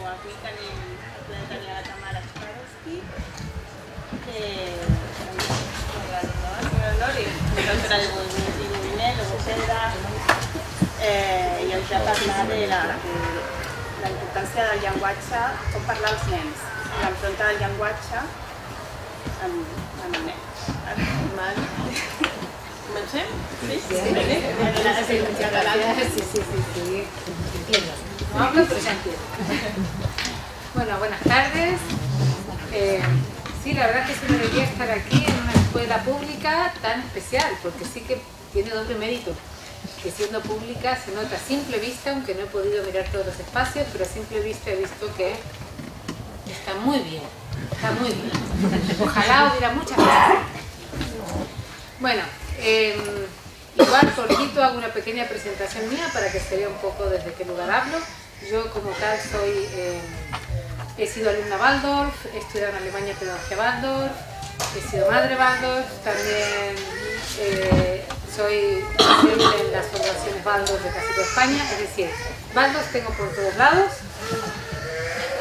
Avui tenim el ple de tenir a la Tamara Chkarovsky, i doctora de moviment, logopeda, i ens va parlar de la importància del llenguatge, com parlar als nens, l'empremta del llenguatge en el nen. ¿Comencem? Sí? Sí. No hablo, pero ya entiendo. Bueno, buenas tardes. Sí, la verdad que es una alegría estar aquí en una escuela pública tan especial, porque sí que tiene doble mérito, que siendo pública se nota a simple vista, aunque no he podido mirar todos los espacios, pero a simple vista he visto que está muy bien, Ojalá hubiera muchas cosas. Bueno, igual cortito hago una pequeña presentación mía para que se vea un poco desde qué lugar hablo. Yo como tal he sido alumna Waldorf, he estudiado en Alemania pedagogía Waldorf, he sido madre Waldorf, también soy docente en las fundaciones Waldorf de casi toda España, es decir, Waldorf tengo por todos lados.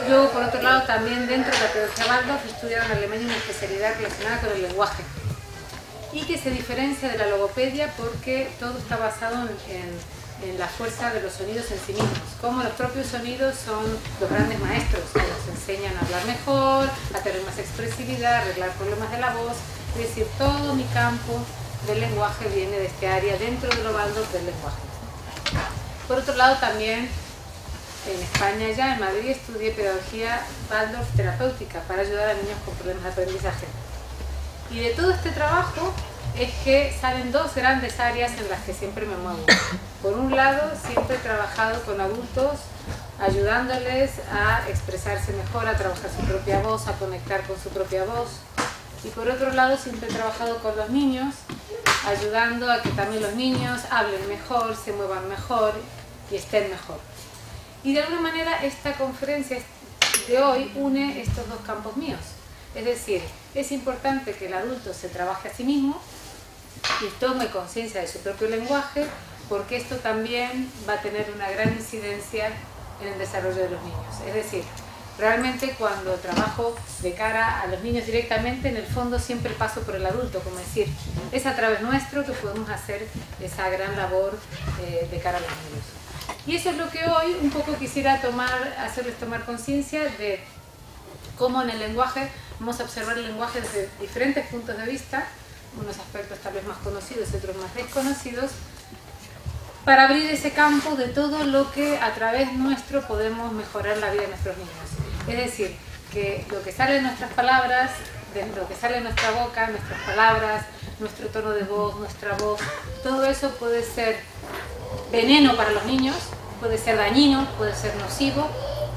Luego, por otro lado, también dentro de la pedagogía Waldorf he estudiado en Alemania una especialidad relacionada con el lenguaje y que se diferencia de la logopedia porque todo está basado en la fuerza de los sonidos en sí mismos. Como los propios sonidos son los grandes maestros que nos enseñan a hablar mejor, a tener más expresividad, a arreglar problemas de la voz. Es decir, todo mi campo del lenguaje viene de este área dentro de lo Waldorf del lenguaje. Por otro lado, también en España, ya en Madrid, estudié pedagogía Waldorf terapéutica para ayudar a niños con problemas de aprendizaje. Y de todo este trabajo es que salen dos grandes áreas en las que siempre me muevo. Por un lado, siempre he trabajado con adultos, ayudándoles a expresarse mejor, a trabajar su propia voz, a conectar con su propia voz. Y por otro lado, siempre he trabajado con los niños, ayudando a que también los niños hablen mejor, se muevan mejor y estén mejor. Y de alguna manera esta conferencia de hoy une estos dos campos míos. Es decir, es importante que el adulto se trabaje a sí mismo y tome conciencia de su propio lenguaje, porque esto también va a tener una gran incidencia en el desarrollo de los niños. Es decir, realmente cuando trabajo de cara a los niños directamente, en el fondo siempre paso por el adulto, como decir, es a través nuestro que podemos hacer esa gran labor de cara a los niños. Y eso es lo que hoy un poco quisiera hacerles tomar conciencia de cómo en el lenguaje vamos a observar el lenguaje desde diferentes puntos de vista, unos aspectos tal vez más conocidos y otros más desconocidos, para abrir ese campo de todo lo que a través nuestro podemos mejorar la vida de nuestros niños. Es decir, que lo que sale de nuestras palabras, de lo que sale de nuestra boca, nuestras palabras, nuestro tono de voz, nuestra voz, todo eso puede ser veneno para los niños, puede ser dañino, puede ser nocivo,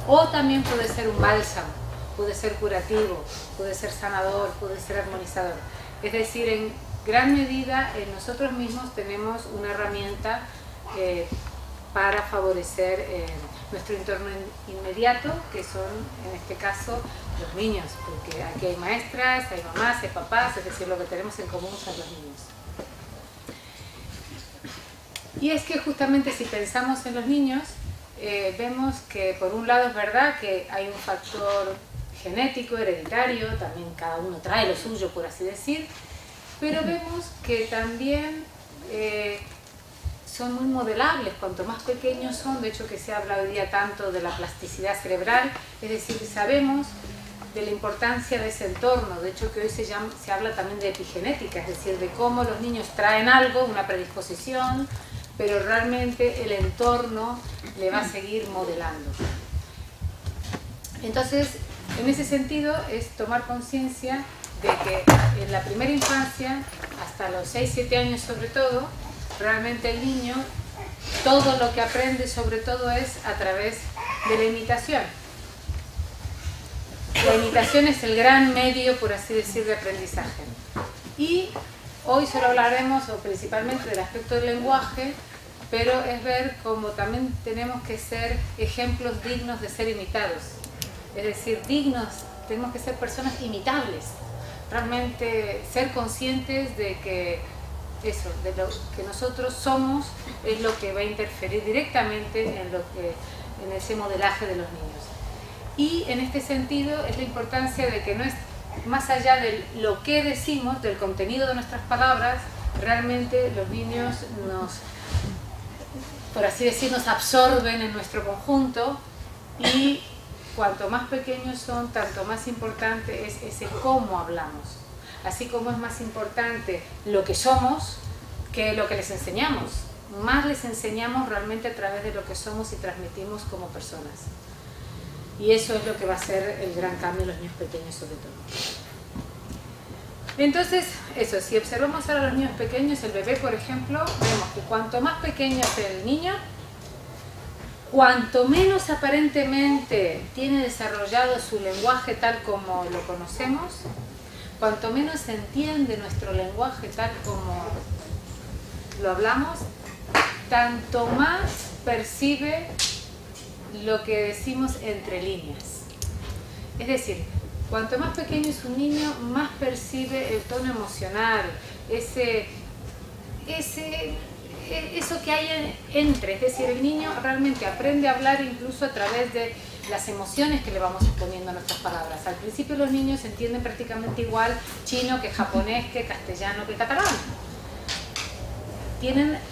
o también puede ser un bálsamo, puede ser curativo, puede ser sanador, puede ser armonizador. Es decir, en gran medida en nosotros mismos tenemos una herramienta para favorecer nuestro entorno inmediato, que son en este caso los niños, porque aquí hay maestras, hay mamás, hay papás, es decir, lo que tenemos en común son los niños. Y es que justamente si pensamos en los niños, vemos que por un lado es verdad que hay un factor genético, hereditario, también cada uno trae lo suyo, por así decir, pero vemos que también son muy modelables cuanto más pequeños son. De hecho que se habla hoy día tanto de la plasticidad cerebral, es decir, sabemos de la importancia de ese entorno. De hecho que hoy se habla también de epigenética, es decir, de cómo los niños traen algo, una predisposición, pero realmente el entorno le va a seguir modelando. Entonces, en ese sentido es tomar conciencia de que en la primera infancia, hasta los 6-7 años sobre todo, realmente el niño, todo lo que aprende sobre todo es a través de la imitación. La imitación es el gran medio, por así decir, de aprendizaje. Y hoy solo hablaremos principalmente del aspecto del lenguaje, pero es ver cómo también tenemos que ser ejemplos dignos de ser imitados. Es decir, tenemos que ser personas imitables. Realmente ser conscientes de que eso, de lo que nosotros somos, es lo que va a interferir directamente en ese modelaje de los niños. Y en este sentido es la importancia de que no es más allá de lo que decimos, del contenido de nuestras palabras, realmente los niños nos, por así decir, nos absorben en nuestro conjunto, y cuanto más pequeños son, tanto más importante es ese cómo hablamos. Así como es más importante lo que somos que lo que les enseñamos. Más les enseñamos realmente a través de lo que somos y transmitimos como personas. Y eso es lo que va a ser el gran cambio en los niños pequeños sobre todo. Entonces, eso, si observamos ahora a los niños pequeños, el bebé, por ejemplo, vemos que cuanto más pequeño es el niño, cuanto menos aparentemente tiene desarrollado su lenguaje tal como lo conocemos, cuanto menos se entiende nuestro lenguaje tal como lo hablamos, tanto más percibe lo que decimos entre líneas. Es decir, cuanto más pequeño es un niño, más percibe el tono emocional, eso que hay entre. Es decir, el niño realmente aprende a hablar incluso a través de las emociones que le vamos exponiendo a nuestras palabras. Al principio los niños entienden prácticamente igual chino que japonés, que castellano, que catalán.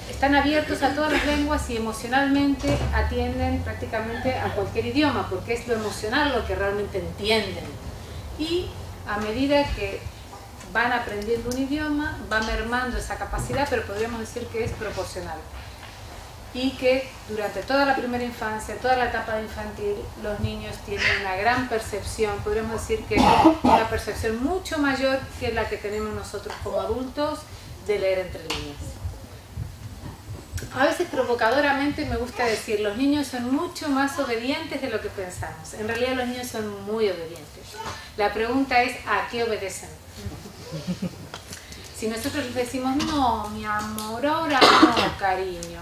Están abiertos a todas las lenguas y emocionalmente atienden prácticamente a cualquier idioma, porque es lo emocional lo que realmente entienden. Y a medida que van aprendiendo un idioma, va mermando esa capacidad, pero podríamos decir que es proporcional. Y que durante toda la primera infancia, toda la etapa infantil, los niños tienen una gran percepción, podríamos decir que una percepción mucho mayor que la que tenemos nosotros como adultos de leer entre líneas. A veces provocadoramente me gusta decir, los niños son mucho más obedientes de lo que pensamos. En realidad los niños son muy obedientes. La pregunta es, ¿a qué obedecen? Si nosotros les decimos, no, mi amor, ahora no, cariño.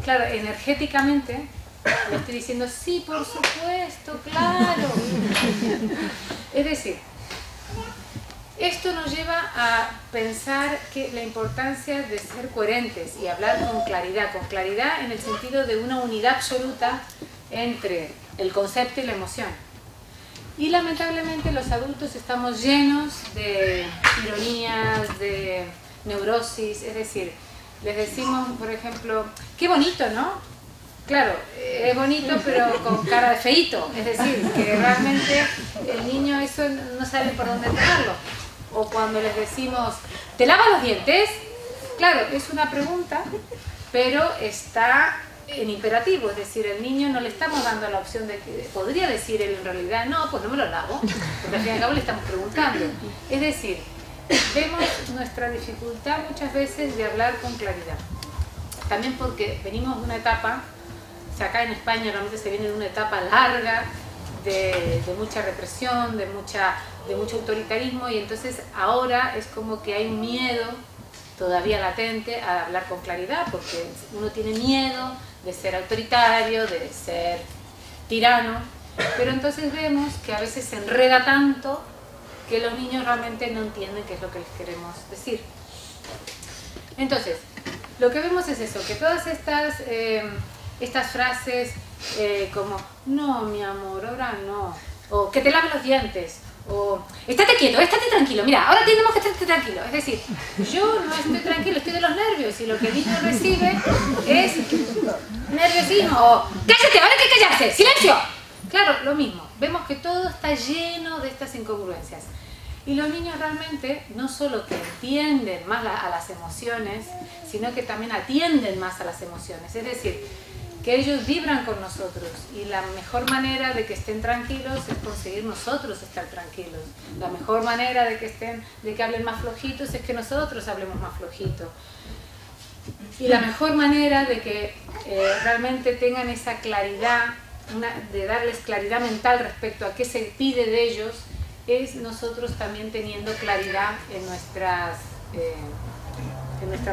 Claro, energéticamente le estoy diciendo, sí, por supuesto, claro. Es decir, esto nos lleva a pensar que la importancia de ser coherentes y hablar con claridad en el sentido de una unidad absoluta entre el concepto y la emoción. Y lamentablemente los adultos estamos llenos de ironías, de neurosis, es decir, les decimos, por ejemplo, qué bonito, ¿no? Claro, es bonito pero con cara de feíto, es decir, que realmente el niño eso no sabe por dónde tomarlo. O cuando les decimos, ¿te lavas los dientes? Claro, es una pregunta, pero está en imperativo, es decir, el niño no le estamos dando la opción de que podría decir él en realidad, no, pues no me lo lavo, porque al fin y al cabo le estamos preguntando. Es decir, vemos nuestra dificultad muchas veces de hablar con claridad. También porque venimos de una etapa, o sea, acá en España realmente se viene de una etapa larga de mucha represión, de mucho autoritarismo, y entonces ahora es como que hay un miedo todavía latente a hablar con claridad, porque uno tiene miedo de ser autoritario, de ser tirano, pero entonces vemos que a veces se enreda tanto que los niños realmente no entienden qué es lo que les queremos decir. Entonces, lo que vemos es eso, que todas estas frases como, no, mi amor, ahora no, o que te laves los dientes, o estate quieto, estate tranquilo, mira, ahora tenemos que estar tranquilo. Es decir, yo no estoy tranquilo, estoy de los nervios, y lo que el niño recibe es nerviosismo, o cállate, ahora hay que callarse, silencio. Claro, lo mismo, vemos que todo está lleno de estas incongruencias. Y los niños realmente no solo que entienden más a las emociones, sino que también atienden más a las emociones. Es decir, que ellos vibran con nosotros, y la mejor manera de que estén tranquilos es conseguir nosotros estar tranquilos. La mejor manera de que hablen más flojitos es que nosotros hablemos más flojito. Y la mejor manera de que realmente tengan esa claridad, de darles claridad mental respecto a qué se pide de ellos, es nosotros también teniendo claridad en nuestra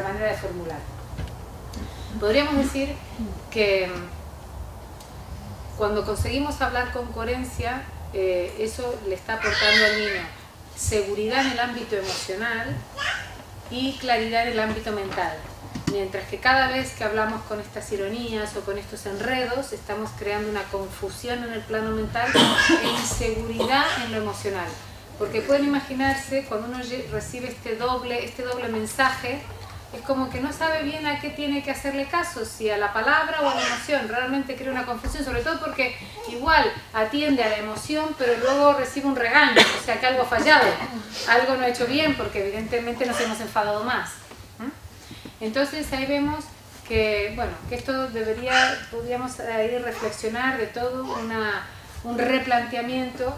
manera de formular. Podríamos decir que cuando conseguimos hablar con coherencia, eso le está aportando al niño seguridad en el ámbito emocional y claridad en el ámbito mental. Mientras que cada vez que hablamos con estas ironías o con estos enredos, estamos creando una confusión en el plano mental e inseguridad en lo emocional. Porque pueden imaginarse, cuando uno recibe este doble mensaje, es como que no sabe bien a qué tiene que hacerle caso, si a la palabra o a la emoción. Realmente crea una confusión, sobre todo porque igual atiende a la emoción, pero luego recibe un regaño, o sea que algo ha fallado, algo no ha hecho bien, porque evidentemente nos hemos enfadado más. Entonces ahí vemos que, bueno, que esto podríamos ahí reflexionar de todo un replanteamiento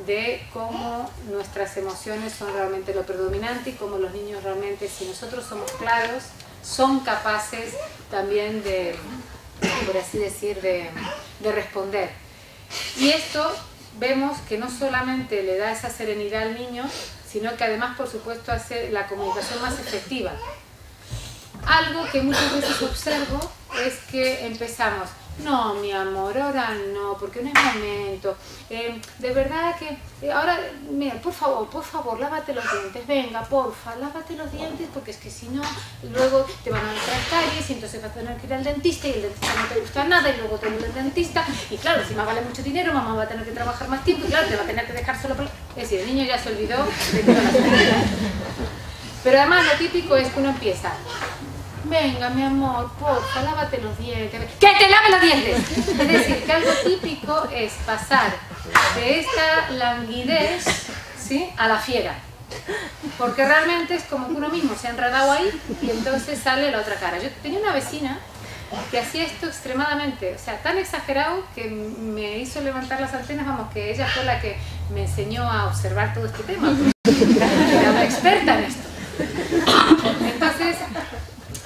de cómo nuestras emociones son realmente lo predominante y cómo los niños realmente, si nosotros somos claros, son capaces también de, por así decir, de responder. Y esto vemos que no solamente le da esa serenidad al niño, sino que además, por supuesto, hace la comunicación más efectiva. Algo que muchas veces observo es que empezamos: no, mi amor, ahora no, porque no es momento. De verdad que ahora, mira, por favor, lávate los dientes. Venga, porfa, lávate los dientes, porque es que si no, luego te van a entrar caries y entonces vas a tener que ir al dentista y el dentista no te gusta nada y luego te vuelve el dentista. Y claro, si más vale mucho dinero, mamá va a tener que trabajar más tiempo y claro, te va a tener que dejar solo por... Es decir, el niño ya se olvidó de todas las cosas. Pero además lo típico es que uno empieza: venga, mi amor, porfa, lávate los dientes. ¡Que te lave los dientes! Es decir, que algo típico es pasar de esta languidez, ¿sí?, a la fiera. Porque realmente es como que uno mismo se ha enredado ahí y entonces sale la otra cara. Yo tenía una vecina que hacía esto extremadamente, o sea, tan exagerado que me hizo levantar las antenas, vamos, que ella fue la que me enseñó a observar todo este tema. Era una experta en esto. Entonces,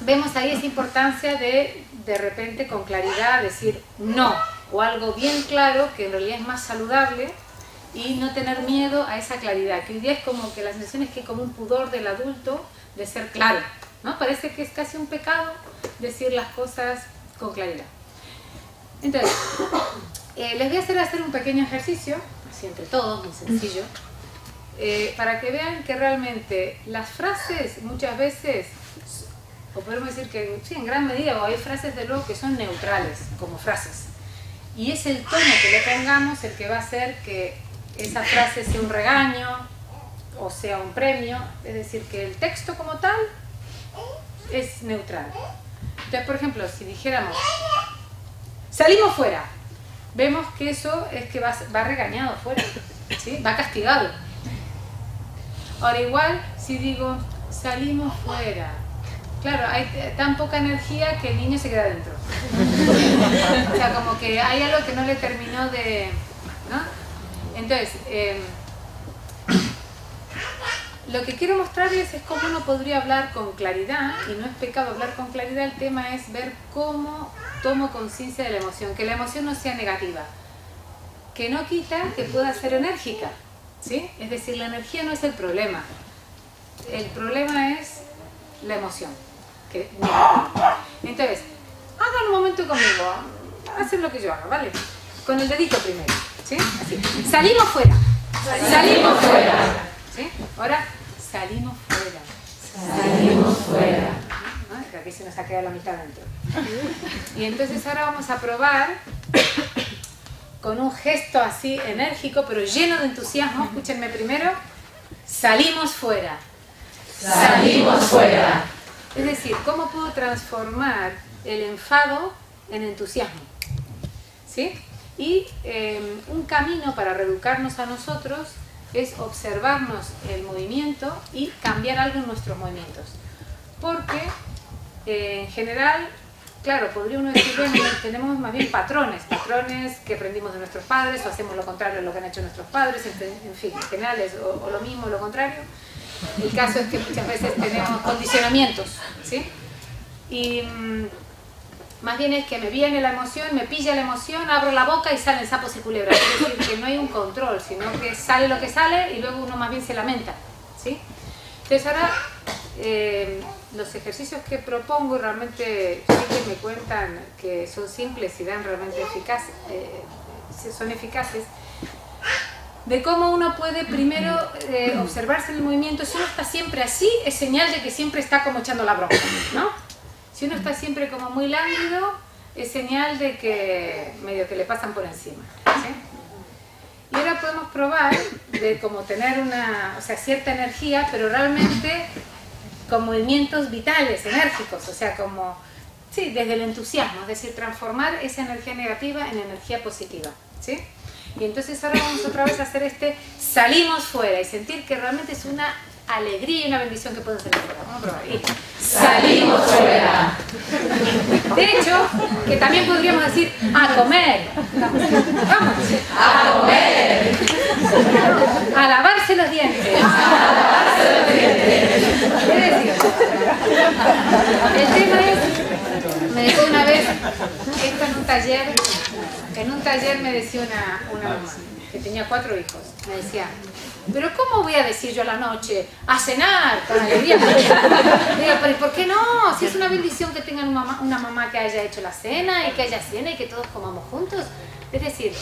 vemos ahí esa importancia de repente con claridad decir no, o algo bien claro que en realidad es más saludable, y no tener miedo a esa claridad, que hoy día es como que la sensación es que hay como un pudor del adulto de ser claro, ¿no? Parece que es casi un pecado decir las cosas con claridad. Entonces, les voy a hacer un pequeño ejercicio, así entre todos, muy sencillo, para que vean que realmente las frases muchas veces, o podemos decir que sí, en gran medida, o hay frases de luego que son neutrales como frases, y es el tono que le pongamos el que va a hacer que esa frase sea un regaño o sea un premio. Es decir, que el texto como tal es neutral. Entonces, por ejemplo, si dijéramos salimos fuera, vemos que eso es que va regañado fuera, ¿sí? Va castigado. Ahora igual, si digo salimos fuera, claro, hay tan poca energía que el niño se queda dentro. O sea, como que hay algo que no le terminó de... ¿no? Entonces, lo que quiero mostrarles es cómo uno podría hablar con claridad, y no es pecado hablar con claridad. El tema es ver cómo tomo conciencia de la emoción, que la emoción no sea negativa, que no quita que pueda ser enérgica, ¿sí? Es decir, la energía no es el problema es la emoción. Entonces, hagan un momento conmigo, hacen lo que yo haga, ¿vale? Con el dedito primero, ¿sí? Así. Salimos fuera. Salimos fuera. ¿Sí? Ahora, salimos fuera. Salimos fuera. ¿No? Que aquí se nos ha quedado la mitad dentro. Y entonces ahora vamos a probar con un gesto así enérgico, pero lleno de entusiasmo. Escúchenme primero. Salimos fuera. Salimos fuera. Es decir, ¿cómo puedo transformar el enfado en entusiasmo? ¿Sí? Y un camino para reeducarnos a nosotros es observarnos el movimiento y cambiar algo en nuestros movimientos. Porque en general, claro, podría uno decir, bueno, tenemos más bien patrones que aprendimos de nuestros padres, o hacemos lo contrario de lo que han hecho nuestros padres, en fin, en general es o lo mismo o lo contrario. El caso es que muchas veces tenemos condicionamientos, ¿sí? Y más bien es que me viene la emoción, me pilla la emoción, abro la boca y salen sapos y culebras. Es decir, que no hay un control, sino que sale lo que sale y luego uno más bien se lamenta, ¿sí? Entonces ahora los ejercicios que propongo realmente sí que me cuentan que son simples y dan realmente son eficaces, de cómo uno puede primero observarse en el movimiento. Si uno está siempre así, es señal de que siempre está como echando la broma, ¿no? Si uno está siempre como muy lánguido, es señal de que medio que le pasan por encima, ¿sí? Y ahora podemos probar de como tener una, o sea, cierta energía, pero realmente con movimientos vitales, enérgicos, o sea, como, sí, desde el entusiasmo, es decir, transformar esa energía negativa en energía positiva, ¿sí? Y entonces ahora vamos otra vez a hacer salimos fuera y sentir que realmente es una alegría y una bendición que podemos salir fuera. Vamos a probar. Y Salimos fuera. de hecho, que también podríamos decir a comer. Vamos. A comer. A lavarse los dientes. A lavarse los dientes. Es decir, el tema es, me decía una vez, esto en un taller me decía una mamá que tenía 4 hijos, me decía, pero ¿cómo voy a decir yo a la noche a cenar con alegría? Digo, pero ¿por qué no? Si es una bendición que tengan una mamá que haya hecho la cena y que haya cena y que todos comamos juntos. Es decir,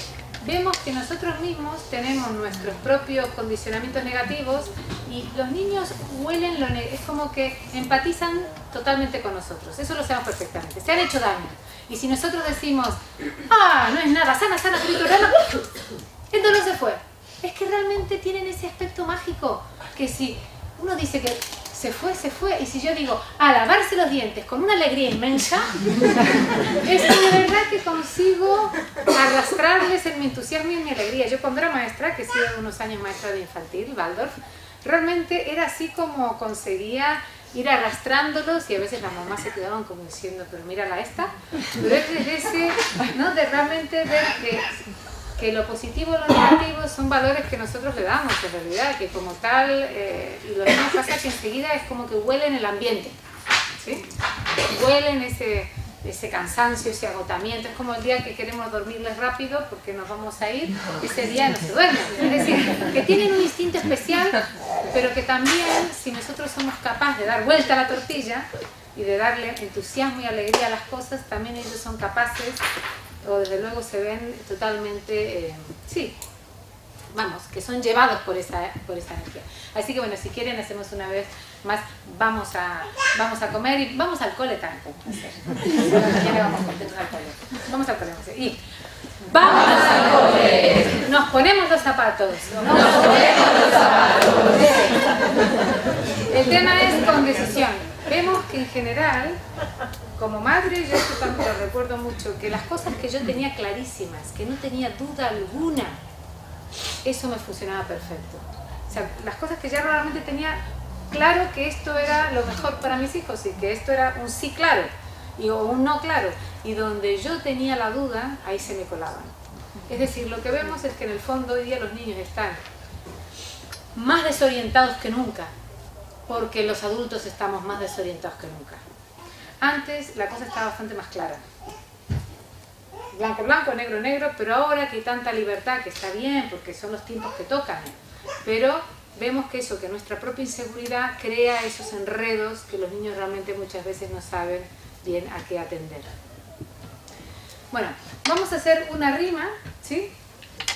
vemos que nosotros mismos tenemos nuestros propios condicionamientos negativos y los niños huelen lo negativo, es como que empatizan totalmente con nosotros, eso lo sabemos perfectamente, se han hecho daño. Y si nosotros decimos, ah, no es nada, sana, frito, el dolor se fue. Es que realmente tienen ese aspecto mágico, que si uno dice que se fue, y si yo digo, a lavarse los dientes con una alegría inmensa, es que de verdad que consigo arrastrarles en mi entusiasmo y en mi alegría. Yo cuando era maestra, que he sido unos años maestra de infantil, Waldorf, realmente era así como conseguía ir arrastrándolos y a veces las mamás se quedaban como diciendo, pero mírala esta, pero es desde ese, ¿no? De realmente ver que lo positivo y lo negativo son valores que nosotros le damos en realidad, que como tal, y lo mismo pasa que enseguida es como que huelen el ambiente, ¿sí? Huelen ese cansancio, ese agotamiento, es como el día que queremos dormirles rápido porque nos vamos a ir, ese día no se duermen, es decir, que tienen un instinto especial, pero que también si nosotros somos capaces de dar vuelta a la tortilla y de darle entusiasmo y alegría a las cosas, también ellos son capaces, o desde luego se ven totalmente, sí, vamos, que son llevados por esa energía. Así que bueno, si quieren hacemos una vez más, vamos a comer y vamos al cole también. Ya vamos contentos al cole. Vamos al cole. Y vamos al cole. Nos ponemos los zapatos. Nos ponemos los zapatos. El tema es con decisión. Vemos que en general, como madre, yo esto también lo recuerdo mucho, que las cosas que yo tenía clarísimas, que no tenía duda alguna, eso me funcionaba perfecto. O sea, las cosas que ya realmente tenía claro que esto era lo mejor para mis hijos y que esto era un sí claro o un no claro. Y donde yo tenía la duda, ahí se me colaban. Es decir, lo que vemos es que en el fondo hoy día los niños están más desorientados que nunca, porque los adultos estamos más desorientados que nunca. Antes la cosa estaba bastante más clara. Blanco, blanco, negro, negro, pero ahora que hay tanta libertad, que está bien, porque son los tiempos que tocan, pero vemos que eso, que nuestra propia inseguridad crea esos enredos que los niños realmente muchas veces no saben bien a qué atender. Bueno, vamos a hacer una rima, ¿sí?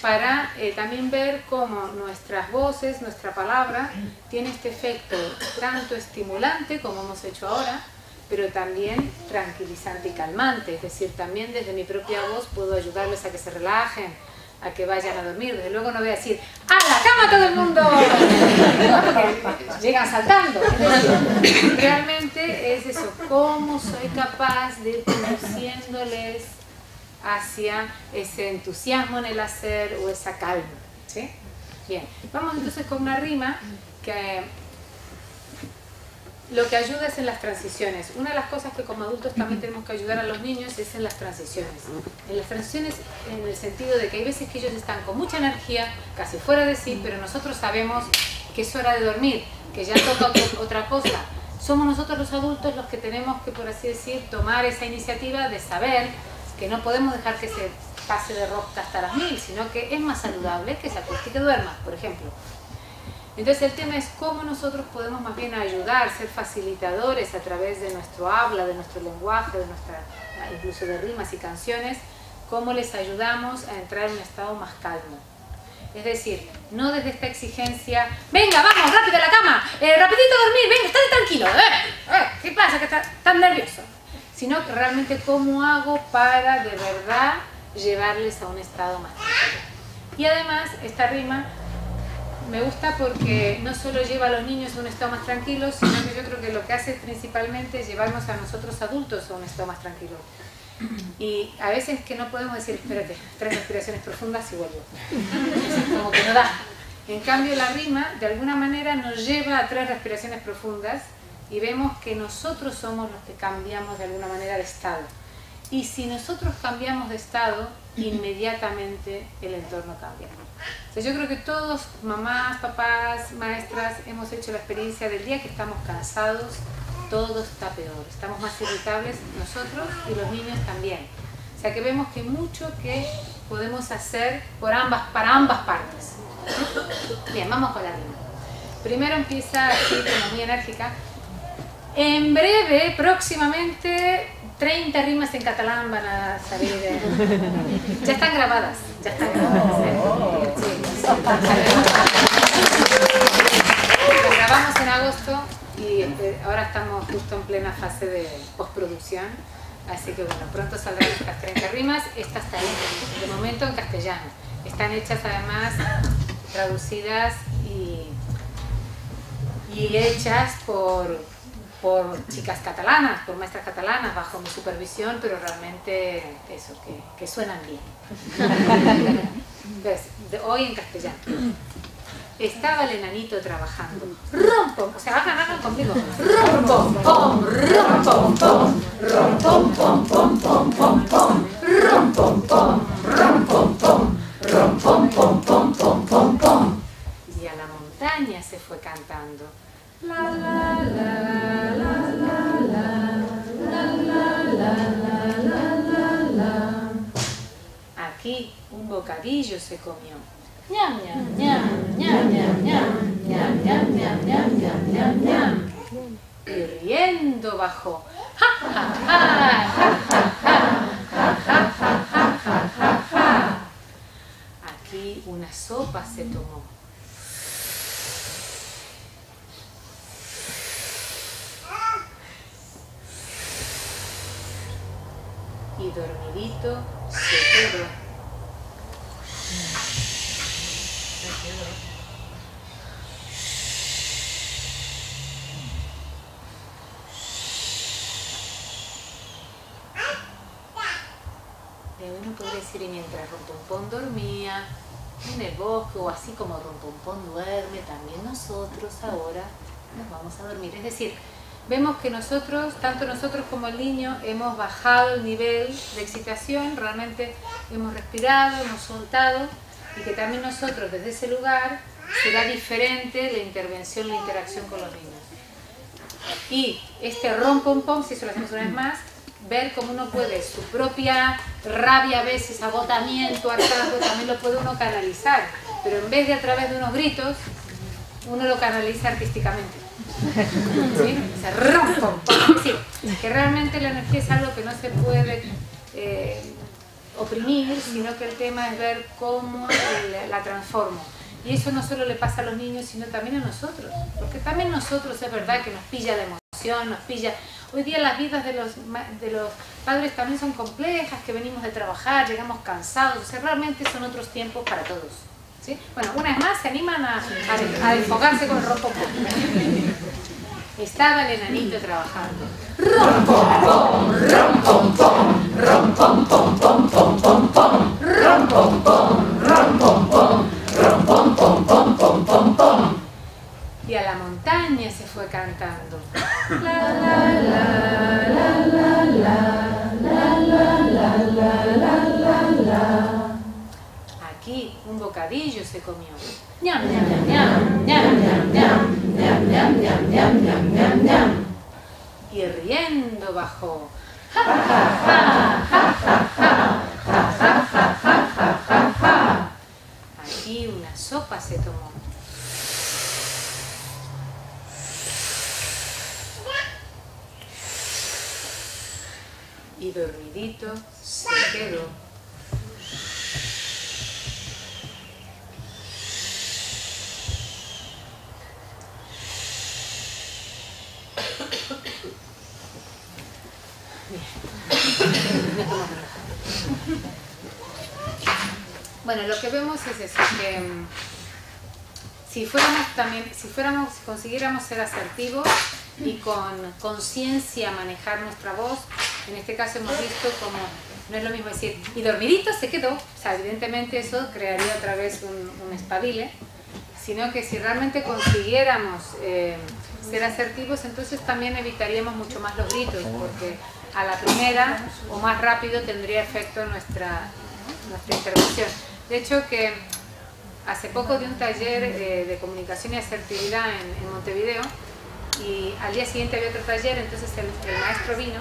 Para también ver cómo nuestras voces, nuestra palabra, tiene este efecto tanto estimulante, como hemos hecho ahora, pero también tranquilizante y calmante. Es decir, también desde mi propia voz puedo ayudarles a que se relajen, a que vayan a dormir. Desde luego no voy a decir, ¡a la cama todo el mundo! No, porque llegan saltando. Es decir, realmente es eso, cómo soy capaz de ir conduciéndoles hacia ese entusiasmo en el hacer o esa calma, ¿sí? Bien, vamos entonces con una rima que lo que ayuda es en las transiciones. Una de las cosas que como adultos también tenemos que ayudar a los niños es en las transiciones. En las transiciones en el sentido de que hay veces que ellos están con mucha energía, casi fuera de sí, pero nosotros sabemos que es hora de dormir, que ya toca otra cosa. Somos nosotros los adultos los que tenemos que, por así decir, tomar esa iniciativa de saber que no podemos dejar que se pase de rosca hasta las 1000, sino que es más saludable que se acueste y que duerma, por ejemplo. Entonces el tema es cómo nosotros podemos más bien ayudar, ser facilitadores a través de nuestro habla, de nuestro lenguaje, de nuestra, incluso de rimas y canciones, cómo les ayudamos a entrar en un estado más calmo. Es decir, no desde esta exigencia, venga, vamos, rápido a la cama, rapidito a dormir, venga, estate tranquilo, ¿qué pasa que estás tan nervioso? sino que realmente cómo hago para de verdad llevarles a un estado más tranquilo. Y además esta rima me gusta porque no solo lleva a los niños a un estado más tranquilo, sino que yo creo que lo que hace principalmente es llevarnos a nosotros adultos a un estado más tranquilo. Y a veces que no podemos decir, espérate, 3 respiraciones profundas y vuelvo. Como que no da. En cambio la rima de alguna manera nos lleva a 3 respiraciones profundas y vemos que nosotros somos los que cambiamos de alguna manera de estado. Y si nosotros cambiamos de estado, inmediatamente el entorno cambia. O sea, yo creo que todos, mamás, papás, maestras, hemos hecho la experiencia del día que estamos cansados, todo está peor. Estamos más irritables nosotros y los niños también. O sea que vemos que mucho que podemos hacer para ambas partes. Bien, vamos con la rima. Primero empieza así como muy enérgica. En breve, próximamente, 30 rimas en catalán van a salir. Ya están grabadas. Ya están grabadas. Sí. Las grabamos en agosto y ahora estamos justo en plena fase de postproducción. Así que bueno, pronto saldrán estas 30 rimas. Estas están de momento en castellano. Están hechas además, traducidas y hechas por chicas catalanas, por maestras catalanas, bajo mi supervisión, pero realmente eso, que suenan bien. ¿Ves? Hoy en castellano. Estaba el enanito trabajando. Rom pom, o sea, hagan conmigo. Rom pom pom, rom pom pom, rom pom pom pom pom pom pom, rom pom pom, rom pom pom, rom pom pom pom pom pom pom. Y a la montaña se fue cantando. La la la la la la la la la la la. Aquí un bocadillo se comió. Ñam ñam ñam ñam ñam ñam ñam ñam ñam ñam ñam ñam ñam. Y riendo bajó. Ja ja ja ja ja ja ja ja ja ja ja. Aquí una sopa se tomó. Y dormidito se quedó. Uno podría decir, y mientras Rompompón dormía en el bosque, o así como Rompompón duerme, también nosotros ahora nos vamos a dormir. Es decir, vemos que nosotros, tanto nosotros como el niño, hemos bajado el nivel de excitación, realmente hemos respirado, hemos soltado, y que también nosotros desde ese lugar será diferente la intervención, la interacción con los niños. Y este rompompom, si eso lo hacemos una vez más, ver cómo uno puede su propia rabia, a veces agotamiento, hartazgo, también lo puede uno canalizar, pero en vez de a través de unos gritos, uno lo canaliza artísticamente. ¿Sí? Se rompe, sí, que realmente la energía es algo que no se puede oprimir, sino que el tema es ver cómo la transformo. Y eso no solo le pasa a los niños, sino también a nosotros, porque también nosotros es verdad que nos pilla la emoción, nos pilla. Hoy día las vidas de los padres también son complejas, que venimos de trabajar, llegamos cansados, o sea, realmente son otros tiempos para todos. ¿Sí? Bueno, una vez más se animan a desfogarse con el rompopom. Estaba el enanito trabajando. Rompopom, rompopom, rompopom, pom, pom, pom, pom, rompopom, rompopom, rompopom, pom, pom, pom, pom. Y a la montaña se fue cantando. La la la la la la la la la la la la. Aquí un bocadillo se comió. Ñam ñam ñam ñam ñam ñam ñam ñam ñam ñam ñam ñam ñam. Y riendo bajó. Ja ja ja ja ja ja ja ja ja ja ja ja. Aquí una sopa se tomó. Y dormidito se quedó. Bien. Bueno, lo que vemos es eso, que si consiguiéramos ser asertivos y con conciencia manejar nuestra voz, en este caso hemos visto como no es lo mismo decir, y dormidito se quedó, o sea, evidentemente eso crearía otra vez un espabile, sino que si realmente consiguiéramos ser asertivos, entonces también evitaríamos mucho más los gritos, porque a la primera o más rápido tendría efecto nuestra intervención. De hecho, que hace poco di un taller de comunicación y asertividad en Montevideo, y al día siguiente había otro taller, entonces el maestro vino,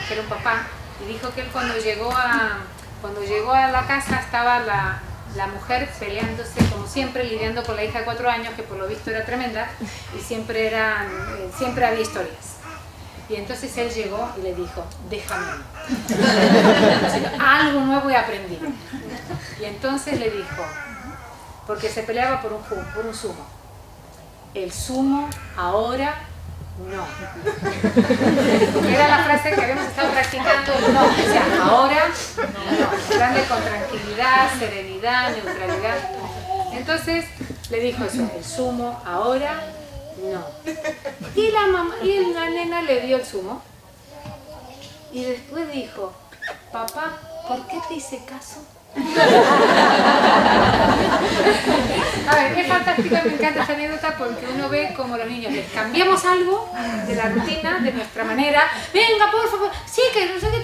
que era un papá, y dijo que él cuando llegó a la casa estaba la mujer peleándose, como siempre, lidiando con la hija de 4 años, que por lo visto era tremenda, y siempre había historias. Y entonces él llegó y le dijo, déjame, algo nuevo he aprendido. Y entonces le dijo, porque se peleaba por un zumo, el zumo ahora no. Era la frase que habíamos estado practicando, no, o sea, ahora no, grande con tranquilidad, serenidad, neutralidad. Entonces le dijo eso, el zumo ahora no. Y la nena le dio el zumo y después dijo, papá, ¿por qué te hice caso? A ver, es fantástica, me encanta esta anécdota porque uno ve como los niños les cambiamos algo de la rutina, de nuestra manera, venga por favor, sí que no sé qué,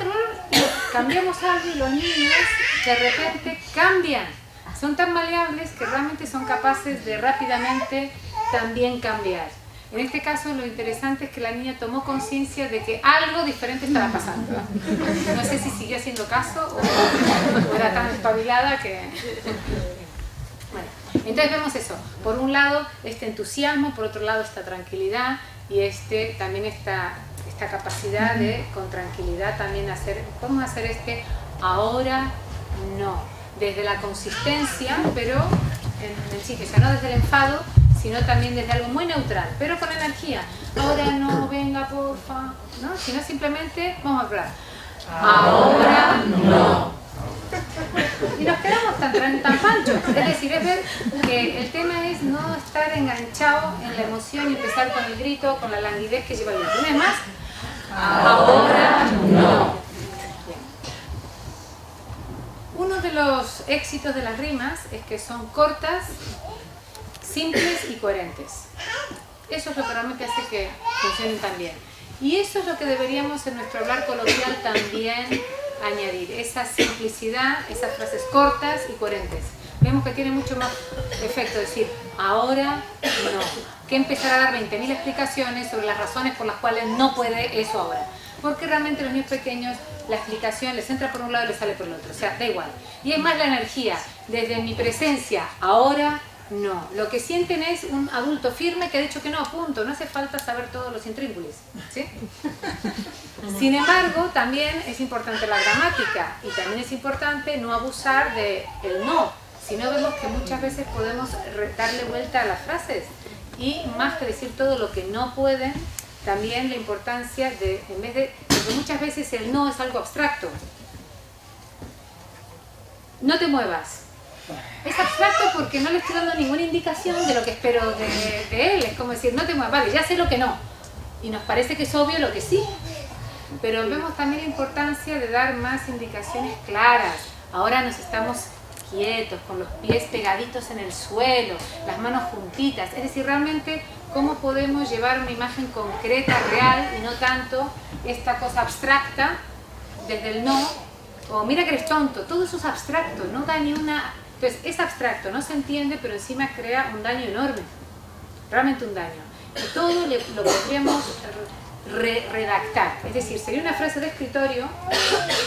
cambiamos algo y los niños de repente cambian, son tan maleables que realmente son capaces de rápidamente también cambiar. En este caso lo interesante es que la niña tomó conciencia de que algo diferente estaba pasando. No sé si siguió haciendo caso o era tan espabilada que... Bueno, entonces vemos eso. Por un lado este entusiasmo, por otro lado esta tranquilidad y también esta capacidad de con tranquilidad también podemos hacer ahora no. Desde la consistencia, pero en el sitio, o sea, no desde el enfado, sino también desde algo muy neutral, pero con energía. Ahora no, venga, porfa, ¿no? Sino simplemente, vamos a hablar. Ahora no. Y nos quedamos tan panchos. Es decir, es ver que el tema es no estar enganchado en la emoción y empezar con el grito, con la languidez que lleva el grito. ¿No es más? Ahora no. Uno de los éxitos de las rimas es que son cortas, simples y coherentes. Eso es lo que realmente hace que funcionen tan bien. Y eso es lo que deberíamos en nuestro hablar coloquial también añadir. Esa simplicidad, esas frases cortas y coherentes. Vemos que tiene mucho más efecto decir ahora no, que empezar a dar 20.000 explicaciones sobre las razones por las cuales no puede eso ahora. Porque realmente los niños pequeños la explicación les entra por un lado y les sale por el otro. O sea, da igual. Y es más la energía. Desde mi presencia, ahora no. Lo que sienten es un adulto firme que ha dicho que no, punto. No hace falta saber todos los intríngulis, ¿sí? Sin embargo, también es importante la gramática y también es importante no abusar del no. Si no, vemos que muchas veces podemos darle vuelta a las frases y más que decir todo lo que no pueden, también la importancia de, en vez de, porque muchas veces el no es algo abstracto. No te muevas. Es abstracto porque no le estoy dando ninguna indicación de lo que espero de él. Es como decir, no te muevas, vale, ya sé lo que no. Y nos parece que es obvio lo que sí. Pero vemos también la importancia de dar más indicaciones claras. Ahora nos estamos quietos, con los pies pegaditos en el suelo, las manos juntitas. Es decir, realmente cómo podemos llevar una imagen concreta, real, y no tanto esta cosa abstracta desde el no, o mira que eres tonto. Todo eso es abstracto, no da ni una... Entonces es abstracto, no se entiende, pero encima crea un daño enorme, realmente un daño. Y todo lo podríamos redactar, es decir, sería una frase de escritorio,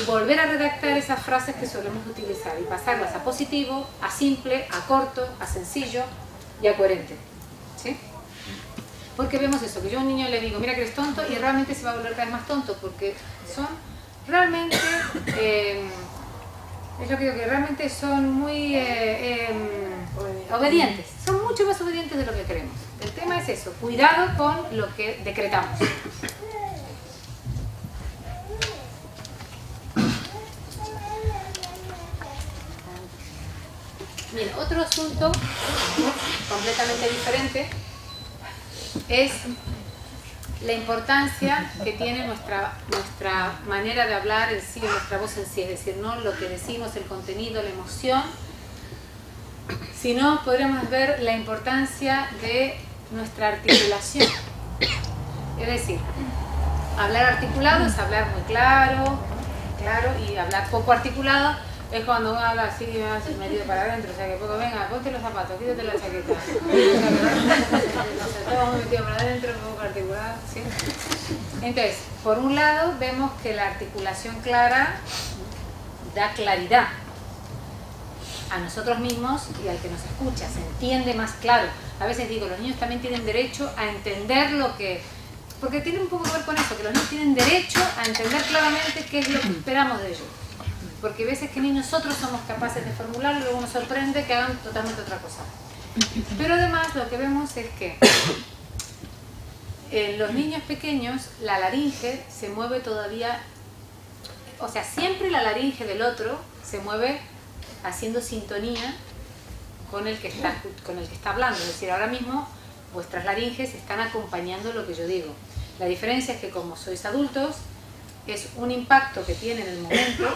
volver a redactar esas frases que solemos utilizar y pasarlas a positivo, a simple, a corto, a sencillo y a coherente, ¿sí? Porque vemos eso, que yo a un niño le digo, mira que eres tonto, y realmente se va a volver cada vez más tonto, porque son realmente, es lo que digo, que realmente son muy obedientes, son mucho más obedientes de lo que creemos. El tema es eso, cuidado con lo que decretamos. Bien, otro asunto completamente diferente es la importancia que tiene nuestra manera de hablar en sí, nuestra voz en sí, es decir, no lo que decimos, el contenido, la emoción, sino podremos ver la importancia de nuestra articulación. Es decir, hablar articulado es hablar muy claro, y hablar poco articulado es cuando uno habla así, medio para adentro, o sea que poco, venga, ponte los zapatos, quítate la chaqueta. Todo metido para adentro, poco articulado, ¿sí? Entonces, por un lado vemos que la articulación clara da claridad a nosotros mismos y al que nos escucha, se entiende más claro. A veces digo, los niños también tienen derecho a entender lo que... Porque tiene un poco que ver con eso, que los niños tienen derecho a entender claramente qué es lo que esperamos de ellos. Porque a veces que ni nosotros somos capaces de formularlo y luego nos sorprende que hagan totalmente otra cosa. Pero además lo que vemos es que en los niños pequeños la laringe se mueve todavía, o sea, siempre la laringe del otro se mueve haciendo sintonía con el que está hablando. Es decir, ahora mismo vuestras laringes están acompañando lo que yo digo. La diferencia es que como sois adultos, es un impacto que tiene en el momento,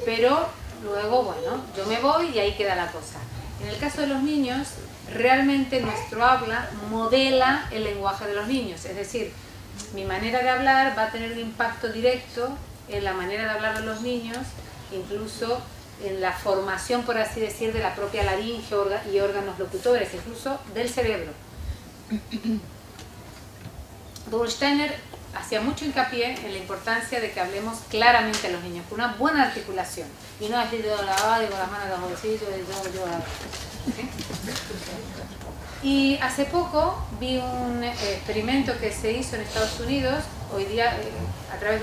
pero luego, bueno, yo me voy y ahí queda la cosa. En el caso de los niños, realmente nuestro habla modela el lenguaje de los niños. Es decir, mi manera de hablar va a tener un impacto directo en la manera de hablar de los niños, incluso en la formación, por así decir, de la propia laringe y órganos locutores, incluso del cerebro. Rudolf Steiner hacía mucho hincapié en la importancia de que hablemos claramente a los niños, con una buena articulación, y no así de la digo las manos en los bolsillos y ¿sí? Y hace poco vi un experimento que se hizo en Estados Unidos, hoy día a través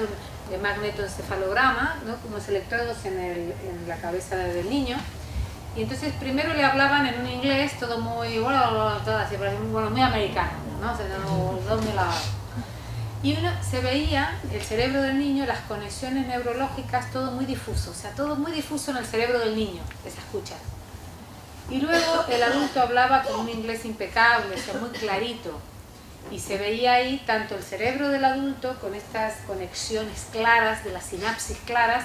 de magnetoencefalograma, ¿no? Unos electrodos en la cabeza del niño. Y entonces primero le hablaban en un inglés, todo muy, todo así, bueno, muy americano, ¿no? O sea, no muy lavado. Y uno se veía el cerebro del niño, las conexiones neurológicas, todo muy difuso, o sea, todo muy difuso en el cerebro del niño, que se escucha. Y luego el adulto hablaba con un inglés impecable, o sea, muy clarito. Y se veía ahí tanto el cerebro del adulto con estas conexiones claras, de las sinapsis claras,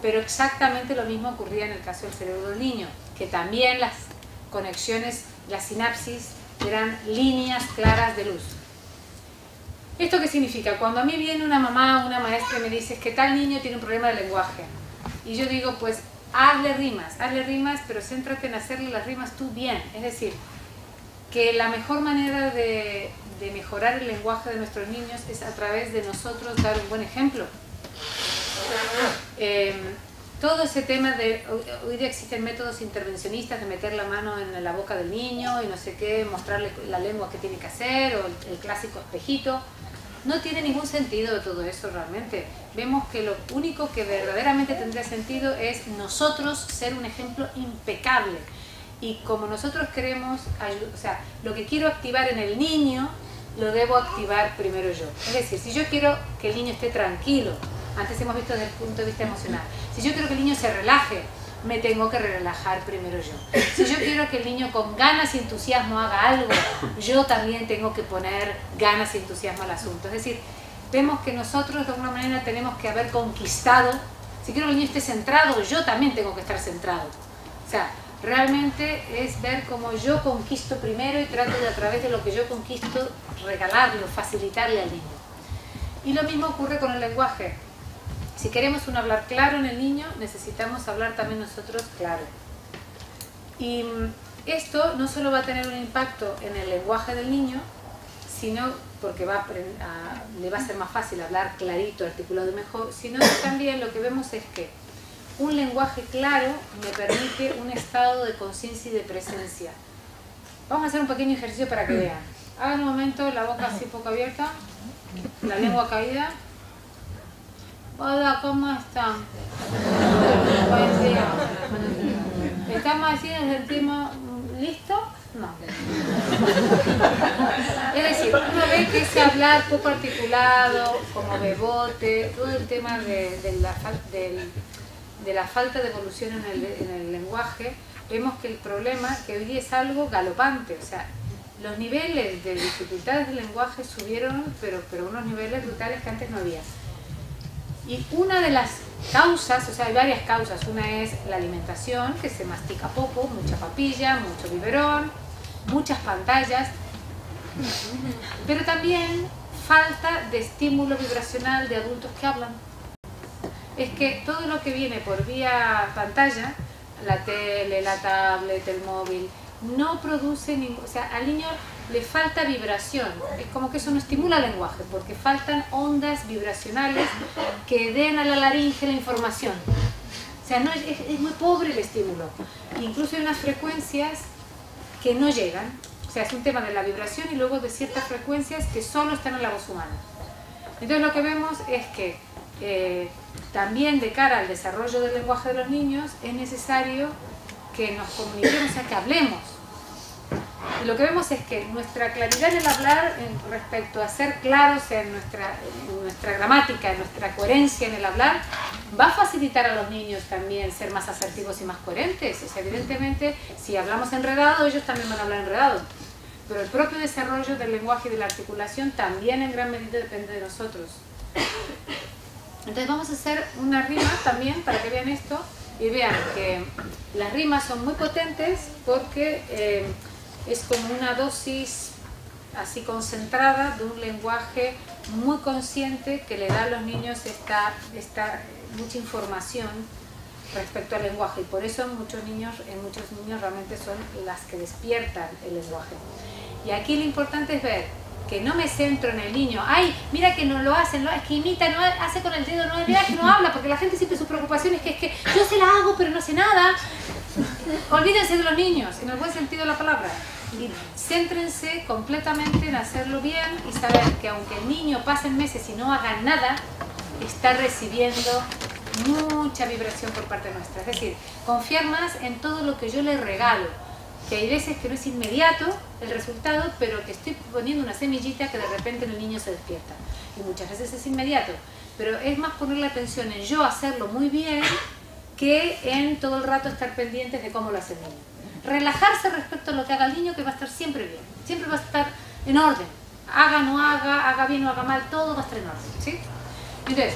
pero exactamente lo mismo ocurría en el caso del cerebro del niño, que también las conexiones, las sinapsis, eran líneas claras de luz. ¿Esto qué significa? Cuando a mí viene una mamá o una maestra y me dice que tal niño tiene un problema de lenguaje, y yo digo, pues hazle rimas, pero céntrate en hacerle las rimas tú bien. Es decir, que la mejor manera de mejorar el lenguaje de nuestros niños es a través de nosotros dar un buen ejemplo. Todo ese tema de, hoy día existen métodos intervencionistas de meter la mano en la boca del niño y no sé qué, mostrarle la lengua que tiene que hacer, o el clásico espejito. No tiene ningún sentido de todo eso realmente. Vemos que lo único que verdaderamente tendría sentido es nosotros ser un ejemplo impecable. Y como nosotros queremos, o sea, lo que quiero activar en el niño, lo debo activar primero yo. Es decir, si yo quiero que el niño esté tranquilo, antes hemos visto desde el punto de vista emocional, si yo quiero que el niño se relaje, me tengo que relajar primero yo. Si yo quiero que el niño con ganas y entusiasmo haga algo, yo también tengo que poner ganas y entusiasmo al asunto. Es decir, vemos que nosotros de alguna manera tenemos que haber conquistado. Si quiero que el niño esté centrado, yo también tengo que estar centrado. O sea, realmente es ver cómo yo conquisto primero y trato de, a través de lo que yo conquisto, regalarlo, facilitarle al niño. Y lo mismo ocurre con el lenguaje. Si queremos un hablar claro en el niño, necesitamos hablar también nosotros claro. Y esto no solo va a tener un impacto en el lenguaje del niño, sino porque le va a ser más fácil hablar clarito, articulado mejor, sino que también lo que vemos es que un lenguaje claro me permite un estado de conciencia y de presencia. Vamos a hacer un pequeño ejercicio para que vean. Hagan un momento la boca así poco abierta, la lengua caída. Hola, ¿cómo están? Buen día. ¿Estamos así? ¿Nos sentimos listos? No. Es decir, uno ve que ese hablar poco articulado, como bebote, todo el tema de la falta de evolución en el lenguaje, vemos que el problema que hoy día es algo galopante, o sea, los niveles de dificultades del lenguaje subieron, pero unos niveles brutales que antes no había. Y una de las causas, o sea, hay varias causas. Una es la alimentación, que se mastica poco, mucha papilla, mucho biberón, muchas pantallas, pero también falta de estímulo vibracional de adultos que hablan. Es que todo lo que viene por vía pantalla, la tele, la tablet, el móvil, no produce ningún... O sea, al niño le falta vibración. Es como que eso no estimula el lenguaje, porque faltan ondas vibracionales que den a la laringe la información. O sea, no, es muy pobre el estímulo. Incluso hay unas frecuencias que no llegan. O sea, es un tema de la vibración y luego de ciertas frecuencias que solo están en la voz humana. Entonces lo que vemos es que también de cara al desarrollo del lenguaje de los niños es necesario que nos comuniquemos, o sea, que hablemos. Y lo que vemos es que nuestra claridad en el hablar respecto a ser claros en nuestra gramática, en nuestra coherencia en el hablar, va a facilitar a los niños también ser más asertivos y más coherentes. O sea, evidentemente, si hablamos enredado, ellos también van a hablar enredado. Pero el propio desarrollo del lenguaje y de la articulación también en gran medida depende de nosotros. Entonces vamos a hacer una rima también para que vean esto y vean que las rimas son muy potentes porque es como una dosis así concentrada de un lenguaje muy consciente que le da a los niños esta mucha información respecto al lenguaje, y por eso en muchos niños realmente son las que despiertan el lenguaje. Y aquí lo importante es ver que no me centro en el niño, ay, mira que no lo hacen, es que imita, no hace con el dedo, no, mira que no habla, porque la gente siempre su preocupación es que yo se la hago pero no sé nada. Olvídense de los niños, en el buen sentido de la palabra, y céntrense completamente en hacerlo bien y saber que aunque el niño pase meses y no haga nada, está recibiendo mucha vibración por parte nuestra. Es decir, confiar más en todo lo que yo le regalo, que hay veces que no es inmediato el resultado, pero que estoy poniendo una semillita que de repente en el niño se despierta. Y muchas veces es inmediato, pero es más poner la atención en yo hacerlo muy bien que en todo el rato estar pendientes de cómo lo hace el niño. Relajarse respecto a lo que haga el niño, que va a estar siempre bien, siempre va a estar en orden. Haga, no haga, haga bien o haga mal, todo va a estar en orden, ¿sí? Entonces,